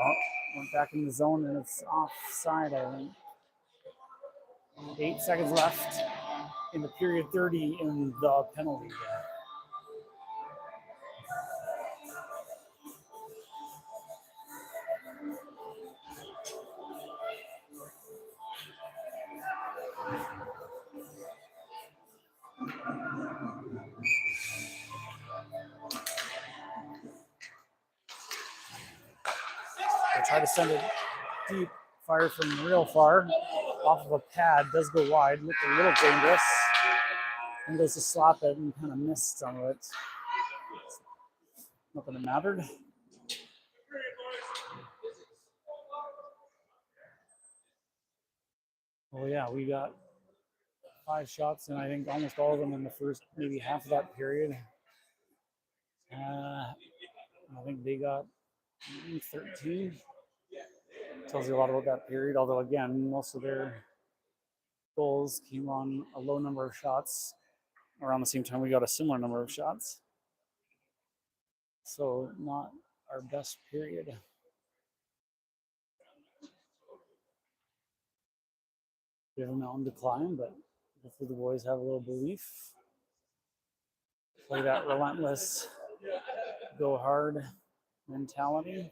Oh, went back in the zone and it's offside, I think. 8 seconds left in the period, 30 in the penalty. They try to send it deep, fire from real far, off of a pad, does go wide, looked a little dangerous. And goes to slap it and kind of missed some of it. Not that it mattered. Oh yeah, we got 5 shots, and I think almost all of them in the first maybe half of that period. I think they got 13. Tells you a lot about that period, although again, most of their goals came on a low number of shots. Around the same time, we got a similar number of shots. So not our best period. We have a mountain to climb, but hopefully the boys have a little belief. Play that relentless, go hard mentality.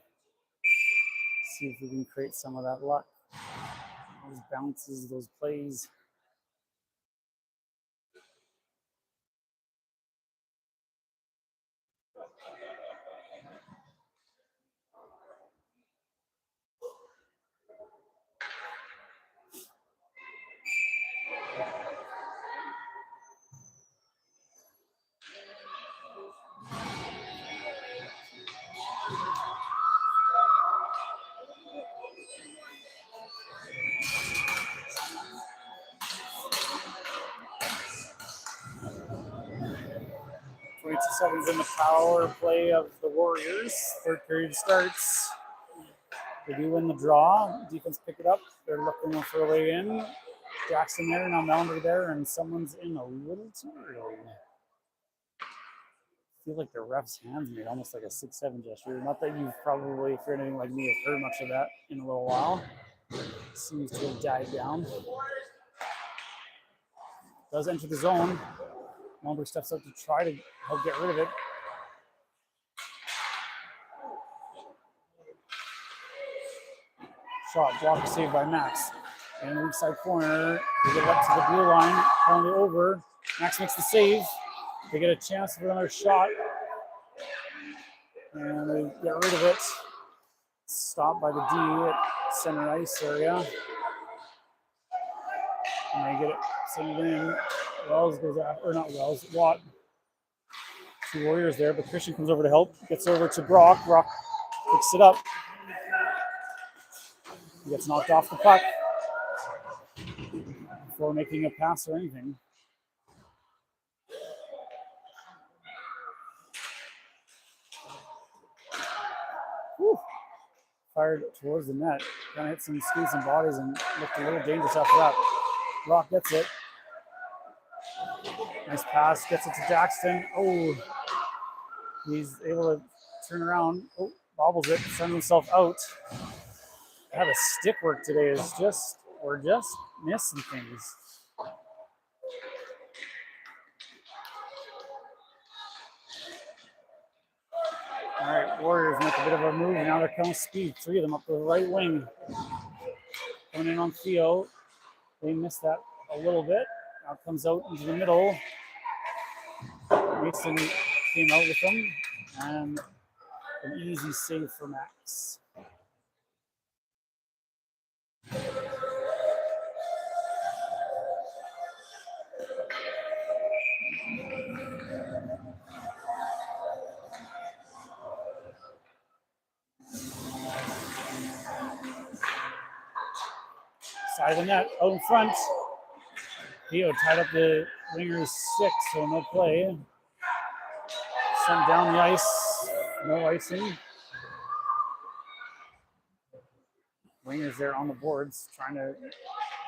See if we can create some of that luck. Those bounces, those plays. Seconds in the power play of the Warriors. Third period starts. They do win the draw. Defense pick it up. They're looking for a way in. Jackson there, now Melander there, and someone's in a little too early. I feel like the ref's hands made almost like a 6-7 gesture. Not that you've probably, if you're anything like me, have heard much of that in a little while. Seems to have died down. Does enter the zone. Melander steps up to try to help get rid of it. Shot blocked, saved by Max. And weak side corner, they get it up to the blue line, pulling it over. Max makes the save. They get a chance for another shot. And they get rid of it. Stopped by the D at center ice area. And they get it sent in. Wells goes after, or not Wells, Watt. 2 Warriors there, but Christian comes over to help. Gets over to Brock. Brock picks it up. He gets knocked off the puck before making a pass or anything. Whew. Fired towards the net. Kind of hit some skis and bodies and looked a little dangerous after that. Brock gets it. Nice pass, gets it to Jackson. Oh, he's able to turn around. Oh, bobbles it, sends himself out. God, the stick work today is just, we're just missing things. All right, Warriors make a bit of a move. Now they're coming speed. 3 of them up the right wing. Coming in on Theo. They missed that a little bit. Now comes out into the middle. Mason came out with them. And an easy save for Max. Side of the net, out in front. Theo tied up the winger's 6, so no play. Sent down the ice, no icing. Wingers there on the boards, trying to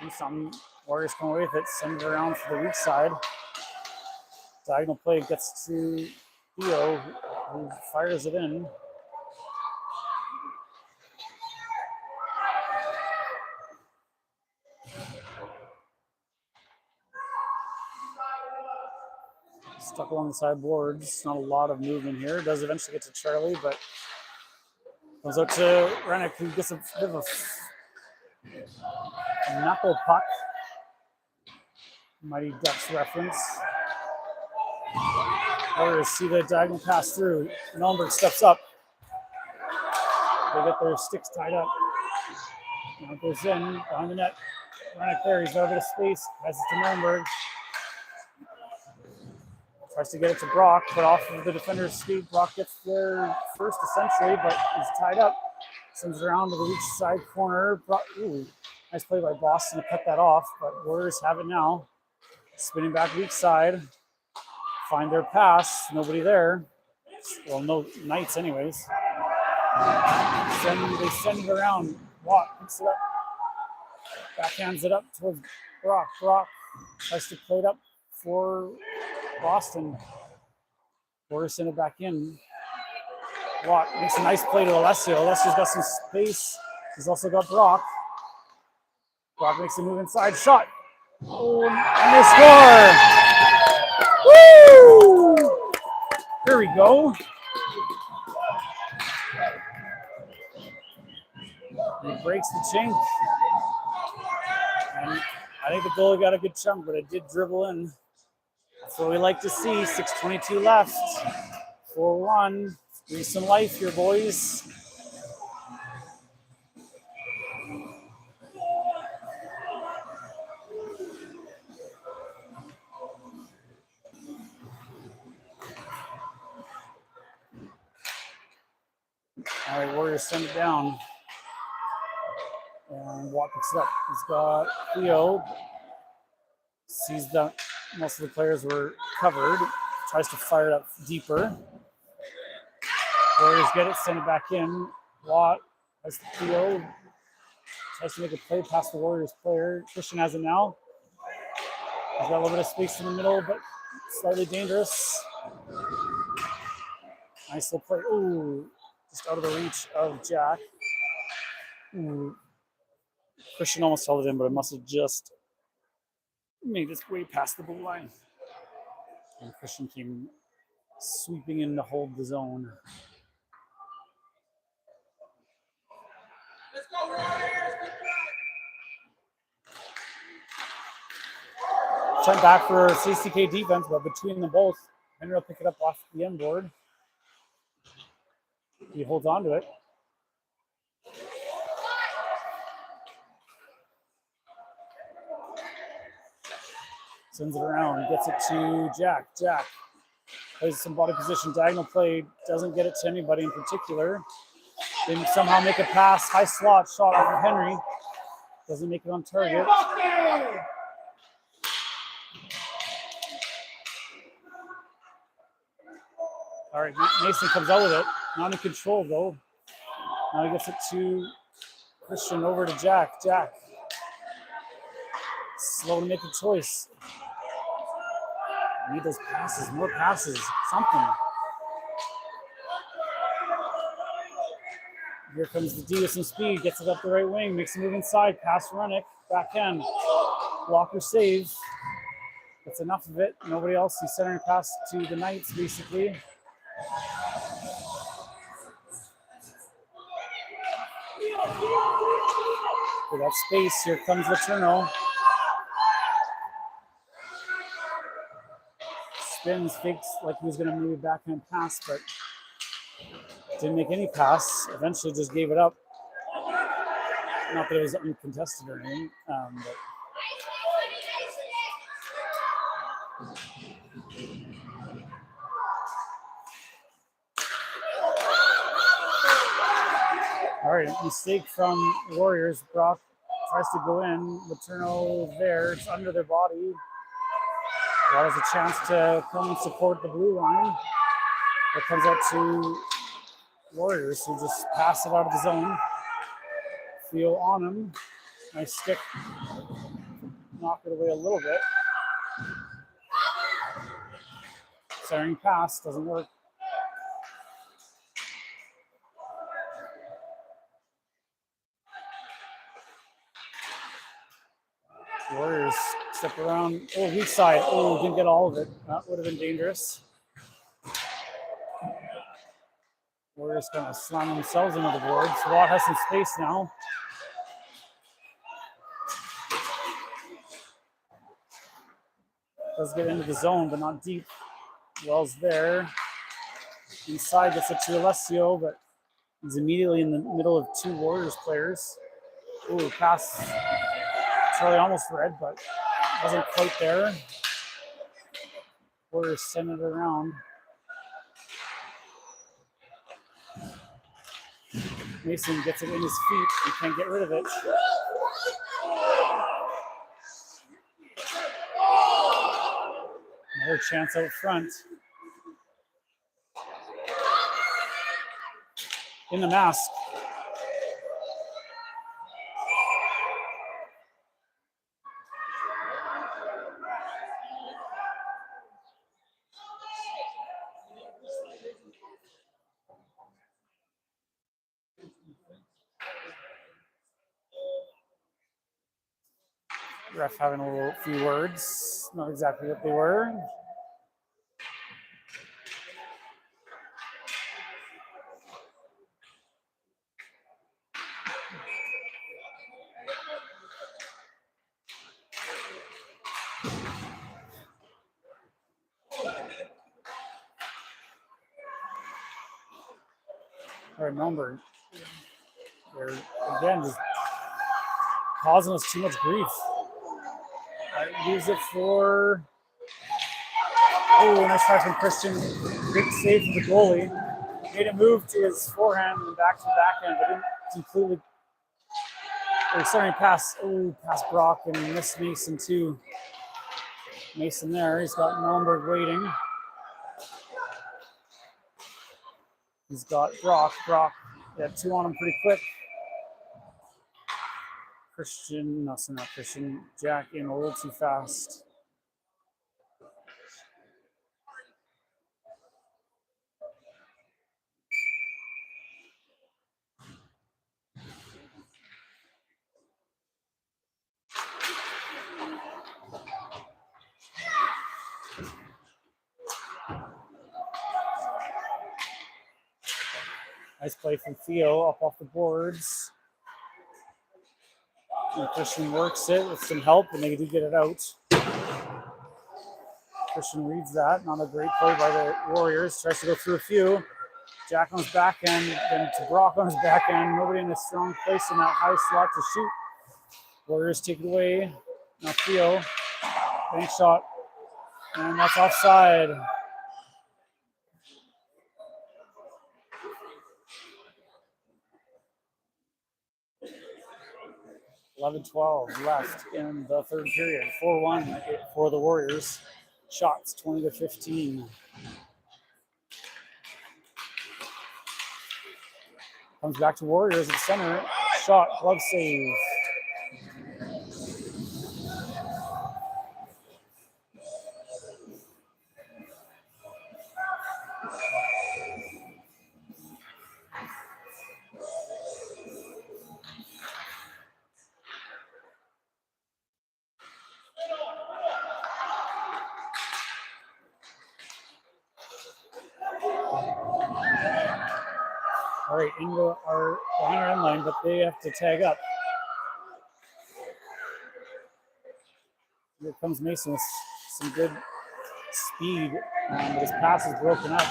do something. Warriors come away with it, send it around for the weak side. Diagonal play gets to Theo, who fires it in. Stuck along the sideboards. Not a lot of movement here. Does eventually get to Charlie, but comes out to Rennick, who gets a bit of a knuckle puck. Mighty Ducks reference. Warriors see the diagonal pass through. Mellenberg steps up. They get their sticks tied up. Now it goes in behind the net. Rennick there. He's got a bit of space. Passes to Mellenberg. Tries to get it to Brock, but off of the defender's speed. Brock gets there first, essentially, but he's tied up. Sends it around to the weak side corner. Brock, ooh, nice play by Boston to cut that off, but Warriors have it now. Spinning back weak side. Find their pass. Nobody there. Well, no Knights anyways. They send it around. Watt picks it up. Backhands it up towards Brock. Brock tries to play it up for Boston. Warriors send it back in. Watt makes a nice play to Alessio. Alessio's got some space. He's also got Brock. Brock makes a move inside. Shot. Oh, and they score. Woo! Here we go. He breaks the chink. And I think the goalie got a good chunk, but it did dribble in. That's what we like to see. 6:22 left. 4-1. Breathe some life here, boys. All right, Warriors send it down. And Watt picks it up. He's got Theo. Sees that most of the players were covered. Tries to fire it up deeper. Warriors get it, send it back in. Watt has Theo. Tries to make a play past the Warriors player. Christian has it now. He's got a little bit of space in the middle, but slightly dangerous. Nice little play. Ooh, just out of the reach of Jack. Ooh. Christian almost held it in, but it must have just made its way past the blue line. And Christian came sweeping in to hold the zone. Let's go, Warriors! Sent back for CCK defense, but between them both, Henry will pick it up off the end board. He holds on to it. Sends it around, gets it to Jack. Jack plays some body position, diagonal play, doesn't get it to anybody in particular. They somehow make a pass, high slot shot off of Henry. Doesn't make it on target. All right, Mason comes out with it. Not in control though. Now he gets it to Christian, over to Jack. Jack. Slow to make a choice. Need those passes, more passes, something. Here comes the D with some speed, gets it up the right wing, makes a move inside, pass Rennick, backhand. Blocker save. That's enough of it. Nobody else. He's centering pass to the Knights, basically. For that space, here comes Letourneau. Spins, fakes like he was going to maybe backhand pass, but didn't make any pass. Eventually just gave it up. Not that it was uncontested or anything, but all right, mistake from Warriors. Brock tries to go in. Letourneau there. It's under their body. That has a chance to come and support the blue line. It comes out to Warriors who just pass it out of the zone. Feel on him. Nice stick. Knock it away a little bit. Centering pass doesn't work. Warriors step around. Oh, weak side. Oh, didn't get all of it. That would have been dangerous. Warriors kind of slam themselves into the board. Watt has some space now. Does get into the zone, but not deep. Wells there. Inside gets it to Alessio, but he's immediately in the middle of two Warriors players. Ooh, pass. Charlie almost read, but wasn't quite there. Warriors send it around. Mason gets it in his feet. He can't get rid of it. Another chance out front. In the mask. Ref having a few words. Not exactly what they were. I remember they're again just causing us too much grief. Use it for nice try from Christian. Great save from the goalie. Made a move to his forehand and back to the backhand, but didn't completely. They're starting to pass. Past Brock and missed Mason too. Mason there. He's got Mellenberg waiting. He's got Brock. Brock got two on him pretty quick. Christian, not Christian. Jack in a little too fast. Nice play from Theo up off the boards. And Christian works it with some help, and they do get it out. Christian reads that. Not a great play by the Warriors. Tries to go through a few. Jack on his backhand, then to Brock on his backhand. Nobody in a strong place in that high slot to shoot. Warriors take it away. Now Theo. Bank shot. And that's offside. 11-12 left in the third period. 4-1 for the Warriors. Shots 20-15. Comes back to Warriors at center. Shot, glove save. All right, into our behind our end line, but they have to tag up. Here comes Mason with some good speed, but his pass is broken up.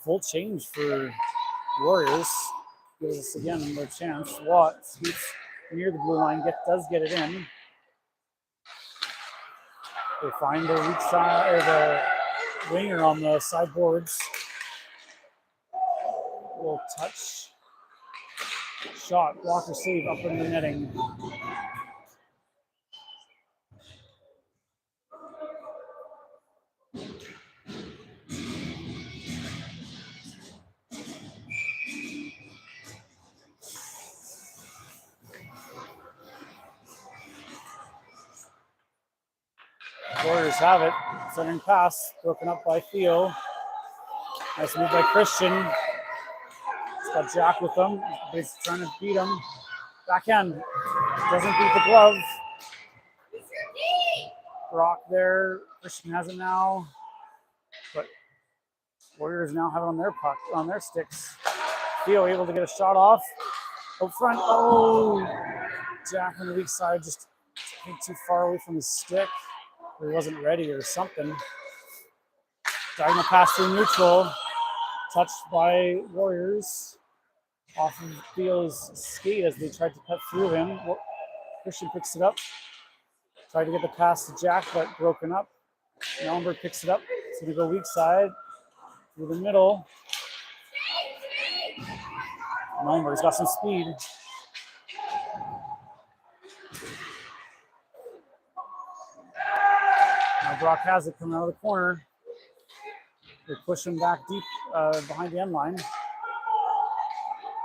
Full change for Warriors. Gives us again another chance. Watt scoots near the blue line, does get it in. They find the weak side, or the winger on the sideboards. Little touch. Shot, blocker save up in the netting. Warriors have it. Centering pass, broken up by Theo. Nice move by Christian. He's got Jack with him. He's trying to beat him. Backhand. Doesn't beat the glove. Brock there. Christian has it now. But Warriors now have it on their puck, on their sticks. Theo able to get a shot off. Up front. Oh! Jack on the weak side just too far away from his stick. Or he wasn't ready or something. Diagonal pass through neutral. Touched by Warriors. Off of Theo's skate as they tried to cut through him. Christian picks it up. Tried to get the pass to Jack, but broken up. Mellenberg picks it up. It's going to go weak side. Through the middle. Mellenberg's got some speed. Now Brock has it coming out of the corner. They push him back deep behind the end line.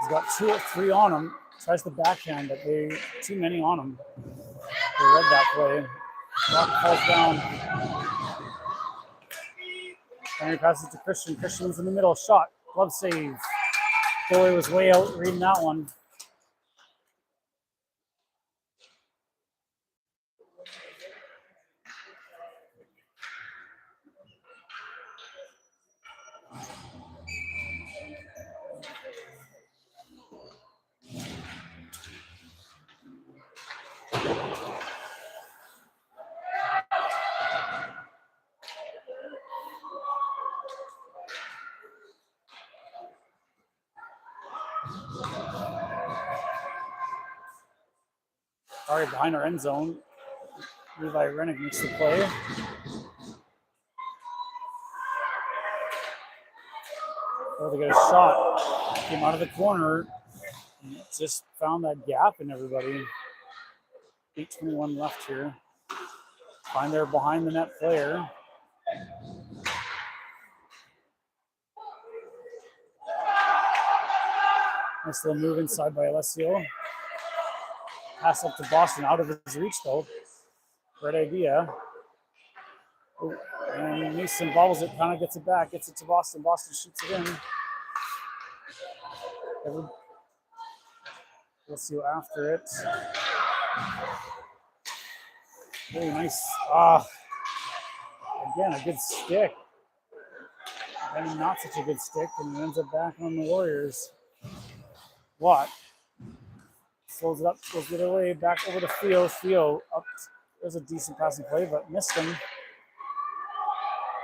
He's got 2 or 3 on him. Tries the backhand, but too many on him. They read that play. Brock falls down. Henry passes to Christian. Christian's in the middle. Shot. Glove save. Goalie was way out reading that one. All right, behind our end zone. Levi Rennick makes the play. Oh, they get a shot. Came out of the corner. And just found that gap in everybody. 8:21 left here. Find their behind the net player. Nice little move inside by Alessio. Pass up to Boston, out of his reach though. Great idea. Oh, and Mason bobbles it, kind of gets it back, gets it to Boston. Boston shoots it in. Alessio after it. Really nice. Again, a good stick. And not such a good stick, and it ends up back on the Warriors. Watt slows it up, goes the other way, back over to Theo. Theo up. There's a decent passing play, but missed him.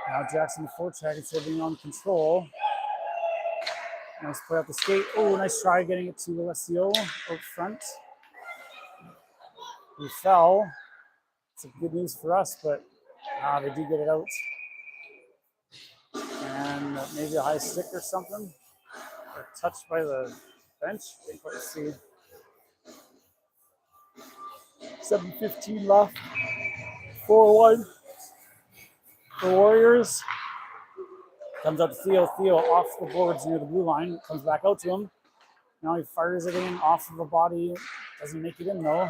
Now Jackson, the forecheck, instead of being on control. Nice play up the skate. Oh, nice try getting it to Alessio out front. He fell. It's good news for us, but they do get it out. And maybe a high stick or something. Or touched by the bench. Can't quite see. 7:15 left. 4-1 for Warriors. Comes up to Theo. Theo off the boards near the blue line. Comes back out to him. Now he fires it in off of a body. Doesn't make it in though.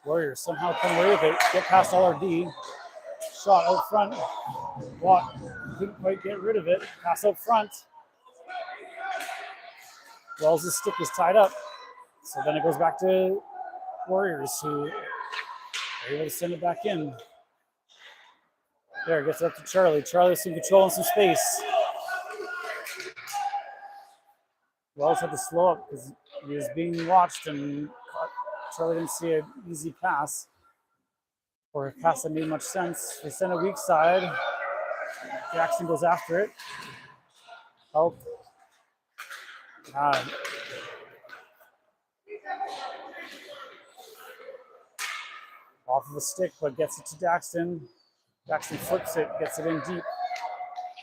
Warriors somehow come away with it. Get past LRD. Shot out front. Watt couldn't quite get rid of it. Pass out front. Wells' stick is tied up. So then it goes back to Warriors, who Able to send it back in. There, gets it up to Charlie. Charlie's in control in some space. Wells had to slow up because he was being watched and Charlie didn't see an easy pass or a pass that made much sense. They send a weak side. Jackson goes after it. Help. Off of a stick, but gets it to Daxton. Daxton flips it, gets it in deep.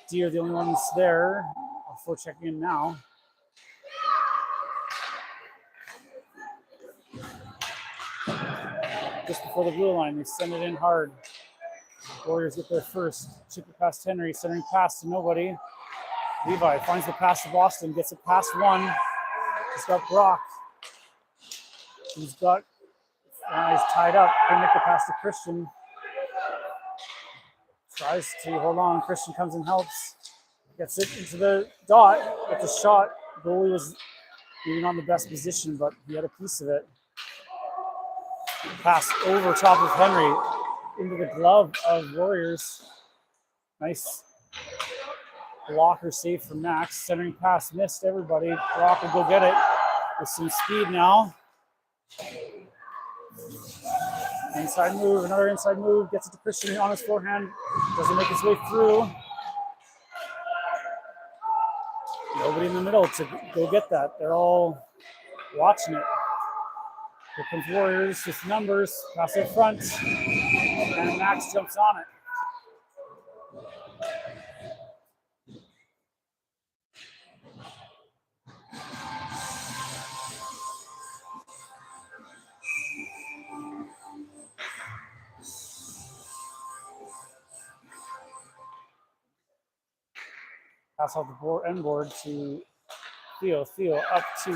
D are the only ones there. Before checking in now. Just before the blue line, they send it in hard. Warriors get there first. Chip it past Henry, centering pass to nobody. Levi finds the pass to Boston, gets it past one. He's got Brock. He's tied up. Couldn't make the pass to Christian. Tries to hold on. Christian comes and helps. Gets it into the dot. Gets a shot. Goalie was maybe not in the best position, but he had a piece of it. Pass over top of Henry into the glove of Warriors. Nice blocker save from Max. Centering pass missed everybody. Brock will go get it with some speed now. Inside move, another inside move. Gets it to Christian on his forehand. Doesn't make his way through. Nobody in the middle to go get that. They're all watching it. Here comes Warriors with numbers. Pass up front. And Max jumps on it. Pass off the end board to Theo. Theo up to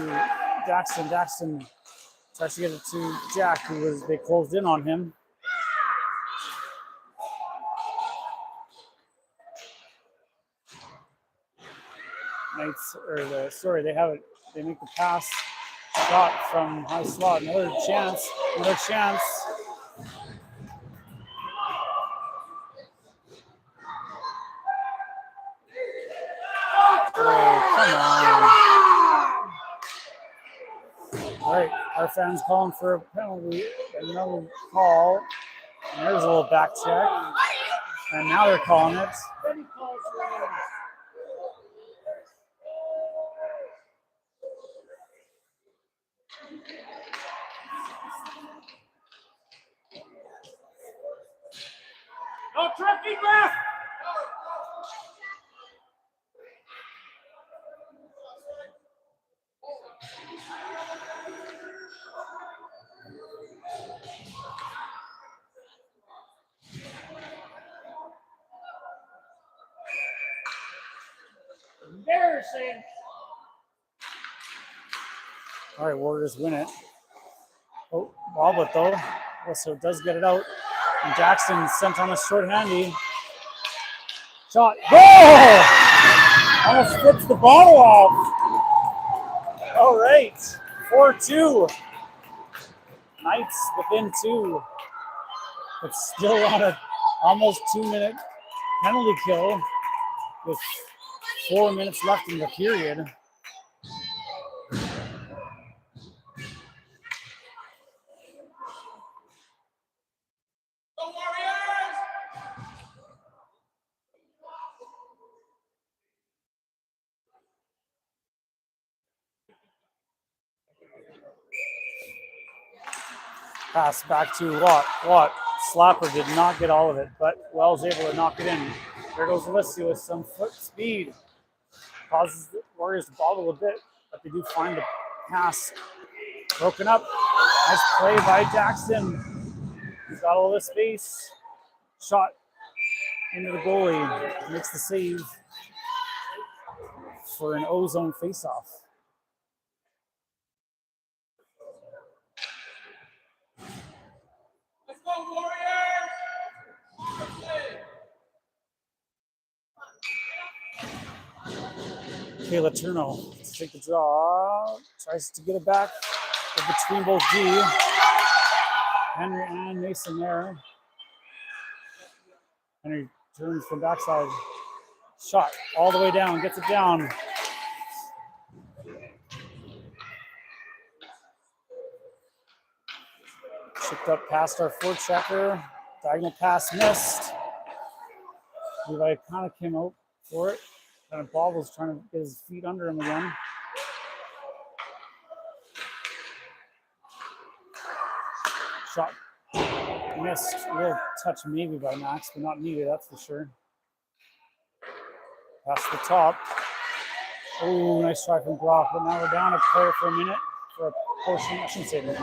Daxton. Daxton tries to get it to Jack, they closed in on him. They have it. They make the pass. Shot from high slot. Another chance. Oh, come on. All right, our fans calling for a penalty. Another call. And there's a little back check. And now they're calling it. No tripping left. Embarrassing. All right, Warriors win it. Oh, bobble it though. So it does get it out. And Jackson sent on a short handy. Shot. Goal! Almost flips the bottle off. All right, 4-2. Knights within 2. But still on a almost 2-minute penalty kill with 4 minutes left in the period. Pass back to Watt. Slapper did not get all of it, but Wells able to knock it in. There goes Lissi with some foot speed. Causes the Warriors to bobble a bit, but they do find the pass. Broken up. Nice play by Jackson. He's got all this space. Shot into the goalie. Makes the save for an O-zone faceoff. Let's go, Warriors! Kayla Turno to take the draw. Tries to get it back between both D. Henry and Mason there. Henry turns from backside. Shot all the way down, gets it down. Shipped up past our forechecker. Diagonal pass missed. Levi kind of came out for it. Kind of bobbles, trying to get his feet under him again. Shot missed. Real touch maybe by Max, but not needed, that's for sure. Pass the top. Oh, nice try from Brock, but now we're down a player for a minute, for a portion. I shouldn't say a minute.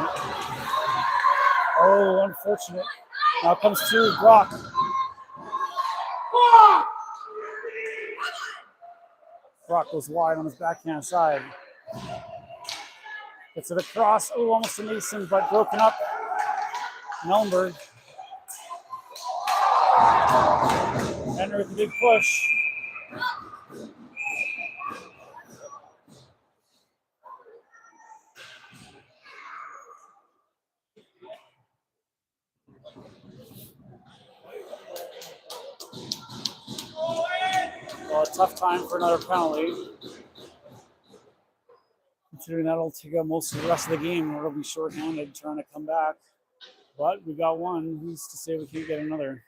Oh, unfortunate. Now comes through Brock. Brock goes wide on his backhand side. Gets it across. Oh, almost to Mason, but broken up. Mellenberg. Henry with a big push. Well, a tough time for another penalty. Considering that'll take up most of the rest of the game, it'll be shorthanded trying to come back. But we got one. Who's to say we can't get another?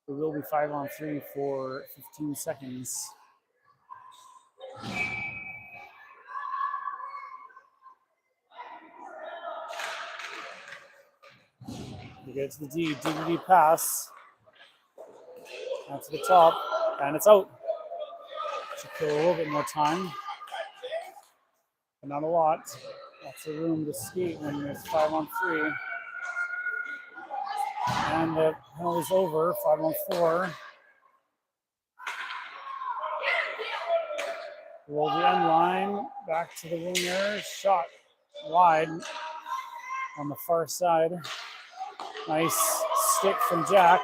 It will be 5-on-3 for 15 seconds. We get to the D. D pass. Out to the top. And it's out. Should kill a little bit more time. But not a lot. Lots of room to skate when it's 5-on-3. And the penalty's over. 5-on-4. Roll the end line. Back to the winger. Shot wide on the far side. Nice stick from Jack.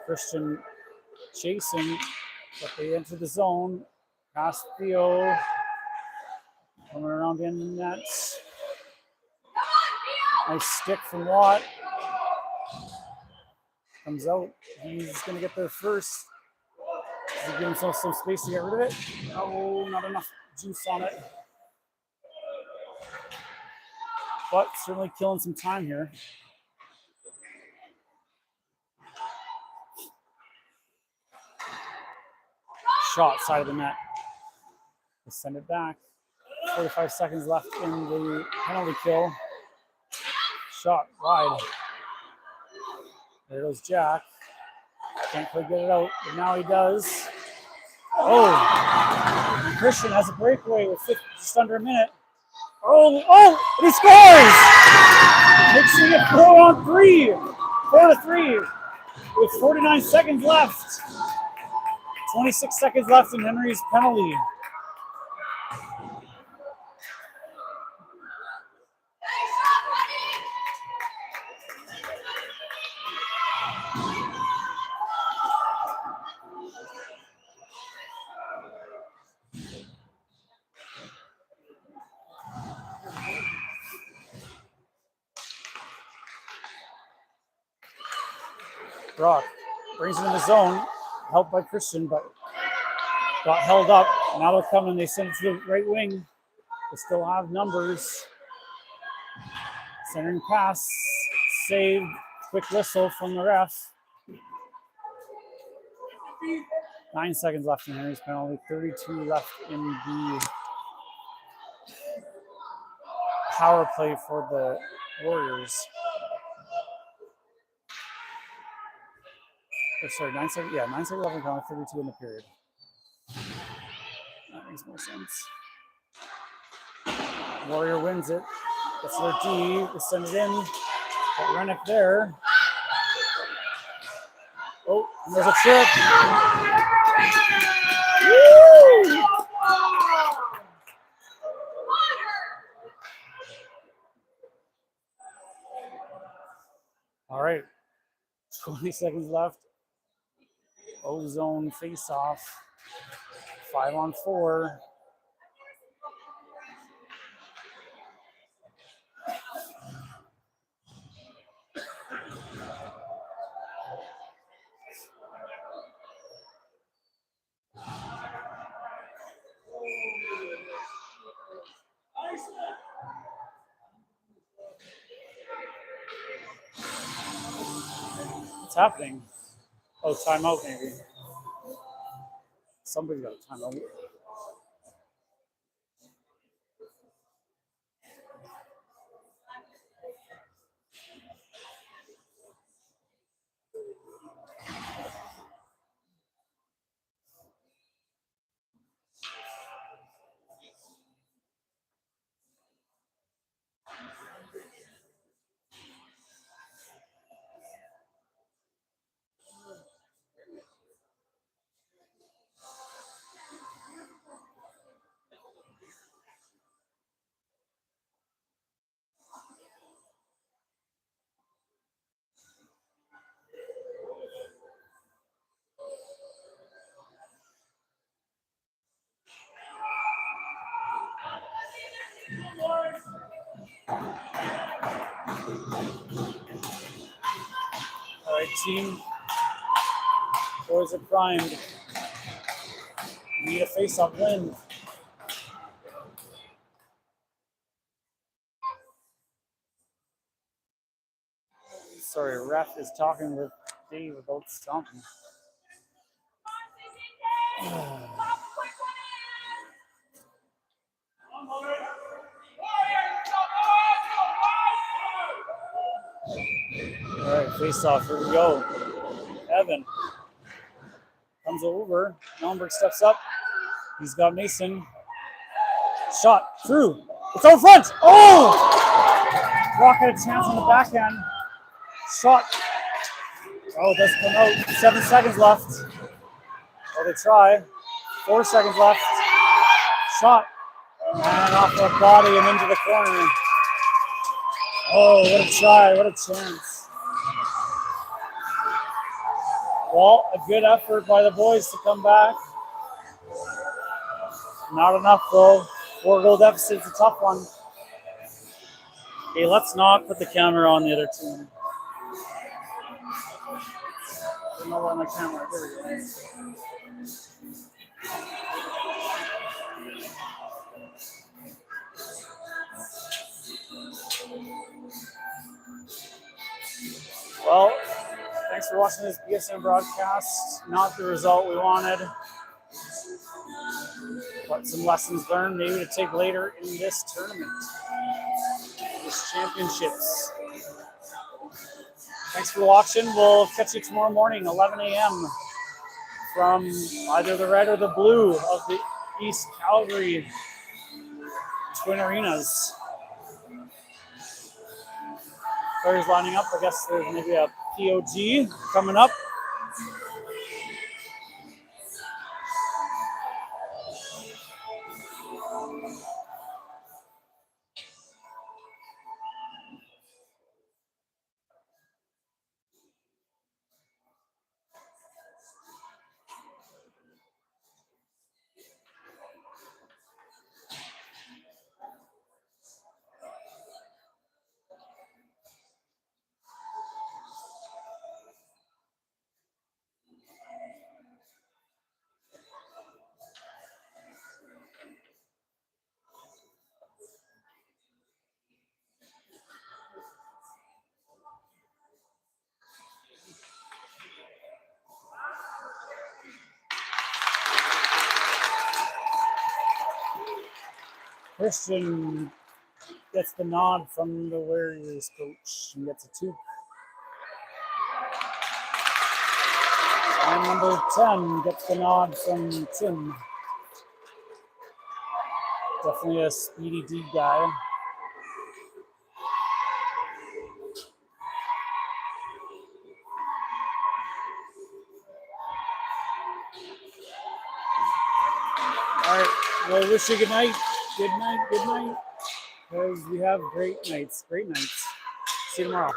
Christian chasing, but they enter the zone. Past Theo. Coming around the end of the net. Nice stick from Watt. Comes out. He's going to get there first. He's giving himself some space to get rid of it. Oh, not enough juice on it. But certainly killing some time here. Shot, side of the net. We'll send it back. 45 seconds left in the penalty kill. Shot wide. There goes Jack. Can't quite get it out, but now he does. Oh! Christian has a breakaway with just under a minute. Oh! And he scores! Makes it 4-on-3. 4-3 with 49 seconds left. 26 seconds left in Henry's penalty. Brock brings it in the zone, helped by Christian, but got held up. Now they're coming. They send it to the right wing. They still have numbers. Centering pass, saved. Quick whistle from the ref. 9 seconds left in Henry's penalty. 32 left in the power play for the Warriors. Oh, sorry, 9 seconds. Yeah, 9 seconds left in penalty. 32 in the period. That makes more sense. Warrior wins it. It's their D. They send it in. Got Rennick there. Oh, and there's a trip. Woo! All right. 20 seconds left. O-zone face-off. 5-on-4. What's happening? Oh, timeout maybe. Somebody's got a timeout. All right, team. Boys are primed. Need a face-off win. Sorry, ref is talking with Dave about something. All right, face-off. Here we go. Evan comes over. Mellenberg steps up. He's got Mason. Shot through. It's out front. Oh! Rock had a chance on the backhand. Shot. Oh, it doesn't come out. 7 seconds left. Oh, they try. 4 seconds left. Shot. And off the body and into the corner. Oh, what a try. What a chance. Well, a good effort by the boys to come back. Not enough, though. 4-goal deficit is a tough one. Okay, let's not put the camera on the other team. No on the camera. There we go. Well, thanks for watching this BSN broadcast. Not the result we wanted, but some lessons learned maybe to take later in this tournament, this championships. Thanks for watching. We'll catch you tomorrow morning, 11 a.m. from either the red or the blue of the East Calgary Twin Arenas. Players lining up. I guess there's maybe a POG coming up. Christian gets the nod from the Warriors coach and gets a 2. And number 10 gets the nod from Tim. Definitely a speedy D guy. All right, well, wish you good night. Good night, good night. Because we have great nights, great nights. See you tomorrow.